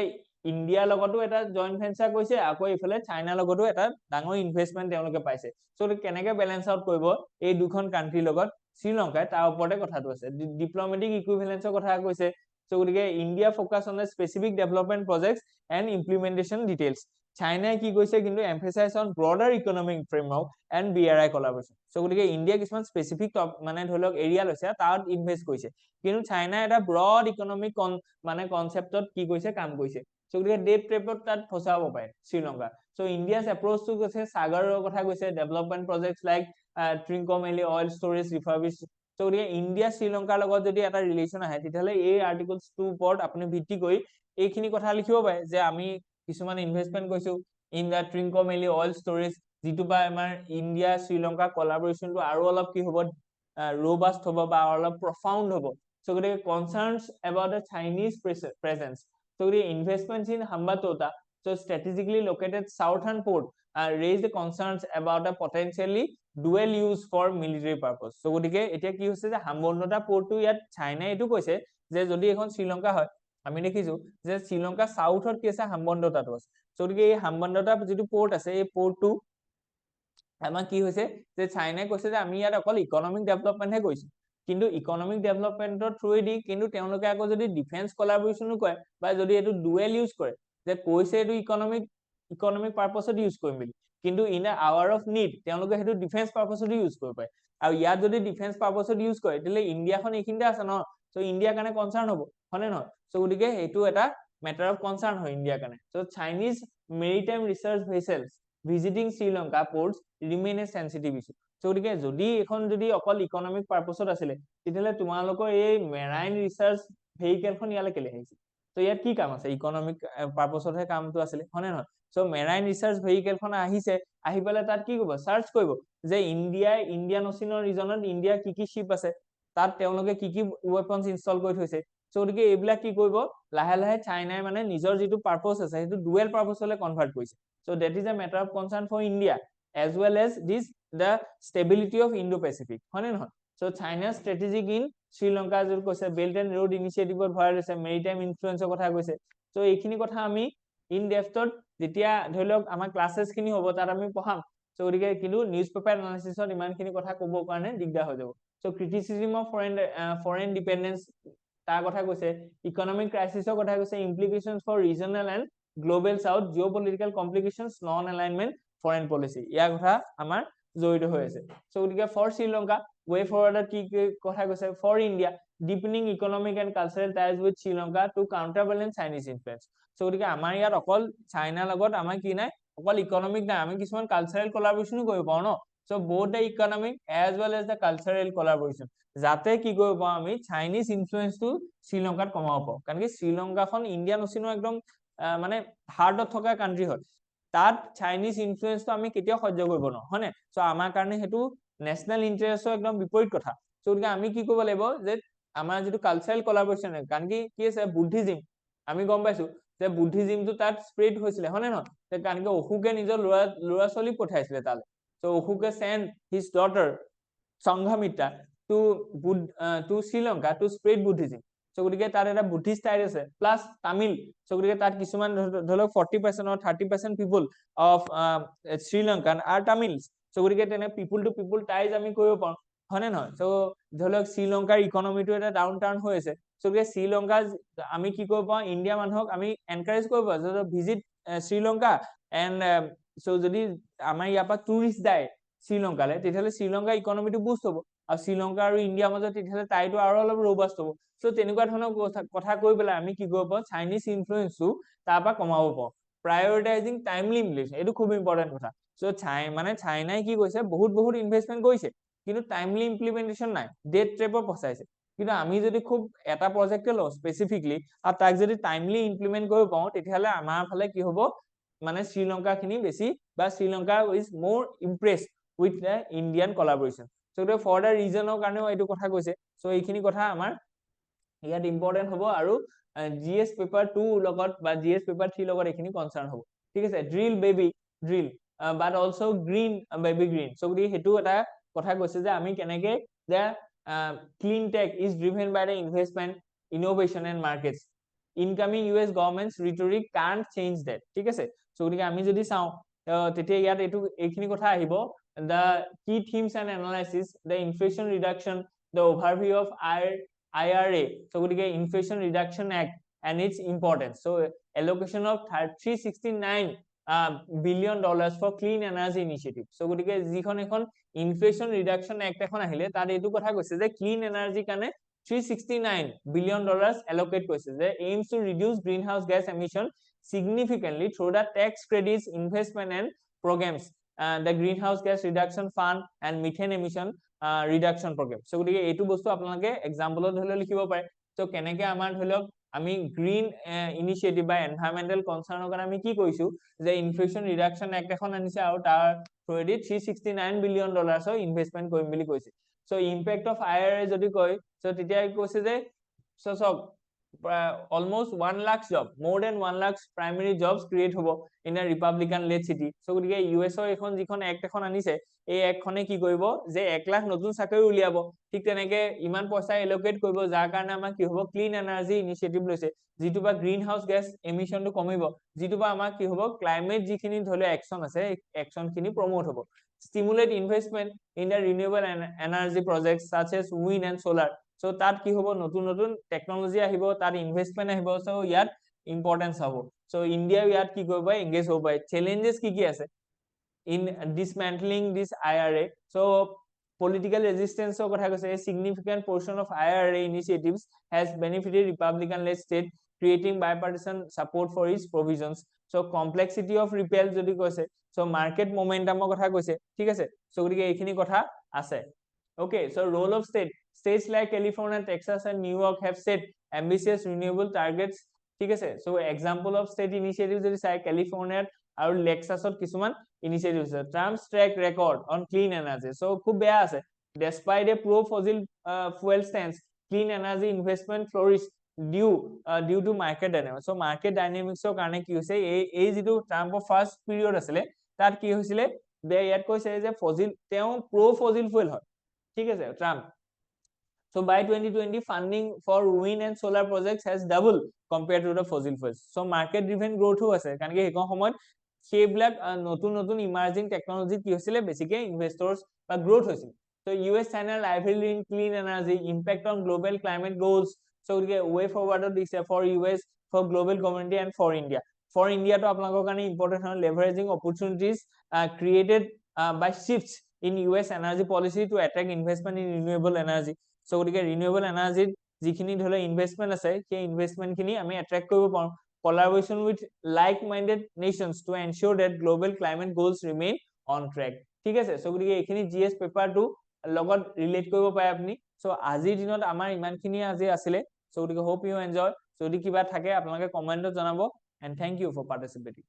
ইণ্ডিয়াৰ লগতো এটা জইণ্ট ভেঞ্চাৰ কৰিছে, আকৌ এইফালে চাইনাৰ লগতো এটা ডাঙৰ ইনভেষ্টমেণ্ট তেওঁলোকে পাইছে। চ' কেনেকে বেলেঞ্চ আউট কৰিব এই দুখন কাণ্ট্ৰিৰ লগত শ্ৰীলংকাই, তাৰ ওপৰতে কথাটো আছে। ডিপ্ল'মেটিক ইকুইভেলেঞ্চৰ কথা কৈছে। চ' গতিকে India focus on specific development projects and implementation details. চাইনাই কি কৈছে কিন্তু emphasize on broader economic framework and BRI collaboration. So' গতিকে ইণ্ডিয়া কিছুমান স্পেচিফিক মানে ধৰি লওক এৰিয়া লৈছে, তাত ইনভেষ্ট কৰিছে। কিন্তু চাইনাই এটা ব্ৰড ইকনমিক মানে কনচেপ্টত কি কৰিছে কাম কৰিছে। চ' গতিকে ডেট ট্ৰেপত তাত ফচাব পাৰে শ্ৰীলংকা। চ' ইণ্ডিয়াছ এপ্ৰ'চটো কৈছে সাগৰৰ কথা কৈছে, development projects like Trincomalee oil storage refurbish. So' গতিকে ইণ্ডিয়া শ্ৰীলংকাৰ লগত যদি এটা ৰিলেশ্যন আহে, তেতিয়াহ'লে এই আৰ্টিকলছটোৰ ওপৰত আপুনি ভিত্তি কৰি এইখিনি কথা লিখিব পাৰে যে আমি কিছুমান ইনভেষ্টমেণ্ট কৰিছো ইন দ্য ট্ৰিংকোমেলি অইল ষ্টৰেজ, যিটো বা আমাৰ ইণ্ডিয়া শ্ৰীলংকা কলাবৰেশ্যনটো আৰু অলপ কি হ'ব ৰবাষ্ট হ'ব বা অলপ প্ৰফাউণ্ড হ'ব। চ' গতিকে কনচাৰ্নছ এবাউট দ্য চাইনিজ প্ৰেজেন্স। চ' গতিকে investments in Hambantota, so' strategically located southern port raised the concerns about a potentially dual use for military purpose. চ' গতিকে এতিয়া কি হৈছে যে হাম্বানটোটা পৰ্টটো ইয়াত চাইনাই এইটো কৈছে যে যদি এখন শ্ৰীলংকা হয়, আমি দেখিছো যে শ্ৰীলংকা চাউথত কি আছে হাম্বানটোটাটো আছে। চ' গতিকে এই হাম্বানটোটা যিটো পৰ্ট আছে, এই পৰ্টটো আমাৰ কি হৈছে যে চাইনাই কৈছে যে আমি ইয়াত অকল ইকনমিক ডেভেলপমেণ্টহে কৰিছো, কিন্তু ইকনমিক ডেভেলপমেণ্টৰ থ্ৰুৱেদি কিন্তু তেওঁলোকে আকৌ যদি ডিফেন্স কলাবৰেশ্যনো কৰে বা যদি এইটো ডুৱেল ইউজ কৰে, যে কৈছে এইটো ইকনমিক পাৰ্পছত ইউজ কৰিম বুলি, কিন্তু in the hour of need তেওঁলোকে সেইটো ডিফেন্স পাৰ্পছত ইউজ কৰিব পাৰে। আৰু ইয়াত যদি ডিফেন্স পাৰ্পছত ইউজ কৰে তেতিয়াহ'লে ইণ্ডিয়াখন এইখিনিতে আছে ন, চ' ইণ্ডিয়াৰ কাৰণে কনচাৰ্ণ হ'ব, হয়নে নহয়? চ' গতিকে সেইটো এটা মেটাৰ অফ কনচাৰ্ণ হয় ইণ্ডিয়াৰ কাৰণে। So' Chinese maritime research vessels visiting Sri Lanka ports remain a sensitive issue. So' গতিকে এইখন যদি অকল ইকনমিক পাৰ্পছত আছিলে, তেতিয়াহ'লে তোমালোকৰ এই মেৰাইন ৰিচাৰ্চ ভেহিকেলখন ইয়ালৈ কেলে আহিছে? চ' ইয়াত কি কাম আছে? ইকনমিক পাৰ্পছতহে কামটো আছিলে, হয়নে নহয়? চ' মেৰাইন ৰিচাৰ্চ ভেহিকেলখন আহিছে, আহি পেলাই তাত কি কৰিব? চাৰ্চ কৰিব যে ইণ্ডিয়ান অচিয়ানৰ ৰিজনত ইণ্ডিয়াৰ কি কি শ্বিপ আছে, তাত তেওঁলোকে কি কি ৱেপনছ ইনষ্টল কৰি থৈছে। চ' গতিকে এইবিলাক কি কৰিব? লাহে লাহে চাইনাই মানে নিজৰ যিটো পাৰ্পছ আছে সেইটো ডুৱেল পাৰ্পছলৈ কনভাৰ্ট কৰিছে। So' that is a matter of concern for India as well as the stability of Indo Pacific, হয়নে নহয়? চ' চাইনাৰ ষ্ট্ৰেটেজিক ইন শ্ৰীলংকা যিটো কৈছে বেল্ট এণ্ড ৰোড ইনিচিয়েটিভত ভৰাই লৈছে, মেৰিটাইম ইনফ্লুৱেঞ্চৰ কথা কৈছে। চ' এইখিনি কথা আমি ইন ডেপথত যেতিয়া ধৰি লওক আমাৰ ক্লাছেছখিনি হ'ব তাত আমি পঢ়াম। চ' সো গতিকে কিন্তু নিউজ পেপাৰ এনালাইসিছত ইমানখিনি কথা ক'ব কাৰণে দিগদাৰ হৈ যাব so criticism of foreign dependence তাৰ কথা কৈছে ইকোনমিক ক্ৰাইসিসৰ কথা কৈছে implications for regional and global south geopolitical complications non alignment foreign policy ইয়াৰ কথা আমাৰ জড়িত হৈ আছে সো গতিকে ফৰ শ্ৰীলংকা ৱে ফৰৱাৰ্ডত কি কথা কৈছে for India deepening economic and cultural ties with Sri Lanka to counterbalance Chinese influence so গতিকে আমাৰ ইয়াত অকল চাইনাৰ লগত আমাৰ কি নাই অকল ইকোনমিক নাই আমি কিছুমান কালচাৰেল কোলাবৰেচনো কৰিব পাৰো ন so both the economic as well as the cultural collaboration যাতে কি কৰিব পাৰো আমি চাইনিজ ইনফ্লুয়েন্সটো শ্ৰীলংকাত কমাব পাৰো কাৰণ কি শ্ৰীলংকাখন ইণ্ডিয়ান ওচিনো একদম মানে হাৰ্টত থকা কান্ট্ৰি হয় তাত চাইনিজ ইনফ্লুয়েন্সটো আমি কেতিয়াও সহ্য কৰিব নোৱাৰো হয়নে সো আমাৰ কাৰণে হেতু নেশনাল ইন্টাৰেষ্টৰ একদম বিপৰীত কথা সো গতিকে আমি কি কৰিব লাগিব যে আমাৰ যেটো কালচাৰেল কোলাবৰেচন কাৰণ কি আছে বুদ্ধিজম আমি গম পাইছো যে বুদ্ধিজমটো তাত স্প্ৰেড হৈছিলে হয়নে নহয় কাৰণ কি অশোকে নিজৰ লৰা চলি পঠাইছিলে তালে সো অশোকে send his daughter Sanghamitra to Sri Lanka to spread Buddhism so গতিকে তাত এটা বুদ্ধিষ্ট টাইপ আছে প্লাস তামিল সো গতিকে তাত কিছুমান ধৰক 40% or 30% people of Sri Lankan are Tamils so গতিকে তেনে পিপল টু পিপল টাইজ আমি কৰিব পাৰো হয়নে নহয় সো ধৰক শ্ৰীলংকাৰ ইকোনমিটো এটা ডাউন টাউন হৈ আছে সো গতিকে শ্ৰীলংকা আমি কি কৰিব পাৰো ইণ্ডিয়া মানুহক আমি এনকাৰেজ কৰিব পাৰো যে ভিজিট শ্ৰীলংকা এন্ড সো যদি আমাৰ ইয়াৰ পৰা টুৰিষ্ট যায় শ্ৰীলংকালে তেতিয়ালে শ্ৰীলংকাৰ ইকোনমিটো বুষ্ট হ'ব আৰু শ্ৰীলংকা আৰু ইণ্ডিয়াৰ মাজত তেতিয়ালে টাইটো আৰু অলপ ৰবাষ্ট হ'ব সো তেনেকুৱা ধৰণৰ কথা কৈ পেলাই আমি কি কৰিব পাৰো চাইনিজ ইনফ্লুয়েন্সটো তাৰ পৰা কমাব পাৰো প্ৰায়োৰিটাইজিং টাইমলি ইমপ্লিমেন্টেশন এটো খুব ইম্পৰ্টেন্ট কথা সো চাইনাই কি কৈছে বহুত ইনভেষ্টমেন্ট কৰিছে কিন্তু টাইমলি ইমপ্লিমেন্টেশন নাই ডেট ট্ৰেপৰ ফসাইছে কিন্তু আমি যদি খুব এটা প্ৰজেক্টে লও স্পেসিফিকলি আৰু তাক যদি টাইমলি ইমপ্লিমেন্ট কৰিব পাও তেতিয়ালে আমাৰ ফালে কি হ'ব মানে শ্ৰীলংকা খিনি বেছি বা Sri Lanka is more impressed with the Indian collaboration so to for the ৰিজনৰ কাৰণেও এইটো কথা কৈছে সো এইখিনি কথা আমাৰ ইয়াত ইম্পৰ্টেন্ট হ'ব আৰু জিএস পেপাৰ 2 লগত বা জিএস পেপাৰ 3 লগত এইখিনি কনসাৰ্ন হ'ব ঠিক আছে drill baby drill but also green baby green so গতি হেতু এটা কথা কৈছে যে আমি কেনেকে যে clean tech is driven by the investment innovation and markets incoming US government's rhetoric can't change that ঠিক আছে সো গতি আমি যদি চাও তেতিয়া ইয়াত এটো এইখিনি কথা আহিব the key themes and analysis the inflation reduction the overview of IRA so গতিকে inflation reduction act and its importance so allocation of 369 billion dollars for clean energy initiative so গতিকে যিখন এখন ইনফ্লেশন ৰিডাকশন এক্ট এখন আহিলে তাত এইটো কথা কৈছে যে ক্লিন এনাৰ্জি কাৰণে 369 billion dollars allocate কৰিছে যে aims to reduce greenhouse gas emission significantly through the tax credits investment and programs the greenhouse gas reduction fund and methane emission reduction program so গতিকে এইটো বস্তু আপোনালোকে এক্সাম্পলত ধৰিলে লিখিব পাৰে তো কেনেকে আমাৰ ধৰিলক আমি গ্ৰীন ইনিশিয়েটিভ বা এনভায়ৰনমেন্টাল কনসাৰ্নৰ কাৰণে আমি কি কৰিছো যে ইনফ্লেশন ৰিডাকশন এক্ট এখন আনিছে আৰু তাৰ থ্ৰুদি 369 বিলিয়ন ডলাৰৰ ইনভেষ্টমেন্ট কৰিম বুলি কৈছে সো ইম্প্যাক্ট অফ IRA যদি কয় সো তেতিয়া কৈছে যে সো সব almost 1 lakh job more than 1 lakh primary jobs create hobo in a republican led city so গতিকে US এখন যিখন এক্ট এখন আনিছে এই একখনে কি কৰিব যে 1 লাখ নতুন চাকৰি উলিয়াব ঠিক তেনেকে ইমান পইচা এলোকেট কৰিব যাৰ কাৰণে আমাৰ কি হ'ব ক্লিন এনাৰ্জি ইনিশিয়েটিভ লৈছে যেটো বা গ্ৰীন হাউস গ্যাস এমিশনটো কমিব যেটো বা আমাৰ কি হ'ব ক্লাইমেট যিখিনি ধলে একশন আছে একশন খিনি প্ৰমোট হ'ব stimulate investment in the renewable energy projects such as wind and solar so তাত কি হ'ব নতুন নতুন টেকনলজি আহিব তাত ইনভেষ্টমেন্ট আহিব সো ইয়াত ইম্পৰ্টেন্স হ'ব সো ইন্ডিয়া ইয়াত কি কৰিব এংগেজ হ'ব চ্যালেঞ্জেস কি আছে in dismantling this IRA so political resistance or কথা কৈছে a significant portion of IRA initiatives has benefited republican led state creating bipartisan support for its provisions so complexity of repeal যদি কৈছে so market momentum কথা কৈছে ঠিক আছে so গতিকে এইখিনি কথা আছে okay so role of states like California Texas and New York have set ambitious renewable targets ঠিক আছে so example of state initiatives যদি চাই California আৰু লেক্সাছত কিছুমান ইনিশিয়েটিভ আছে Trump's track record on clean energy so খুব বেয়া আছে despite a pro fossil fuel stance clean energy investment flourish due to market dynamics so market dynamics ৰ কাৰণে কি হৈছে এই যেটো ট্ৰাম্পৰ ফাৰ্স্ট পিৰিয়ড আছিলে তাত কি হৈছিলে দে ইয়াত কৈছে যে ফজিল তেও pro fossil fuel হয় ঠিক আছে Trump so by 2020 funding for wind and solar projects has doubled compared to the fossil fuels so market driven growth আছে কাৰণ কি হেকon সময়ত সেইবিলাক নতুন নতুন ইমাৰ্জিং টেকনলজি কি হৈছিলে বেছিকে ইনভেষ্টৰ্ছ বা গ্ৰোথ হৈছিল So US China rivalry in clean energy, impact on global climate goals. So way forward দিছে for US, for global community and for India. For India to আপোনালোকৰ কাৰণে important হয় leveraging opportunities created by shifts in US energy policy to attract investment in renewable energy. So গতিকে renewable energy যিখিনি ধৰি investment আছে সেই investment খিনি আমি attract কৰিব পাৰো collaboration with like-minded nations to ensure that global climate goals remain on track. ঠিক আছে সো গতিকে এইখিনি GS পেপাৰটো লগত ৰিলেট কৰিব পাৰে আপুনি সো আজিৰ দিনত আমাৰ ইমানখিনি আজি আছিলে সো গতিকে হোপ ইউ এনজয় যদি কিবা থাকে আপোনালোকে কমেন্টত জনাব এণ্ড থ্যাংক ইউ ফৰ পাৰ্টিসিপেটিং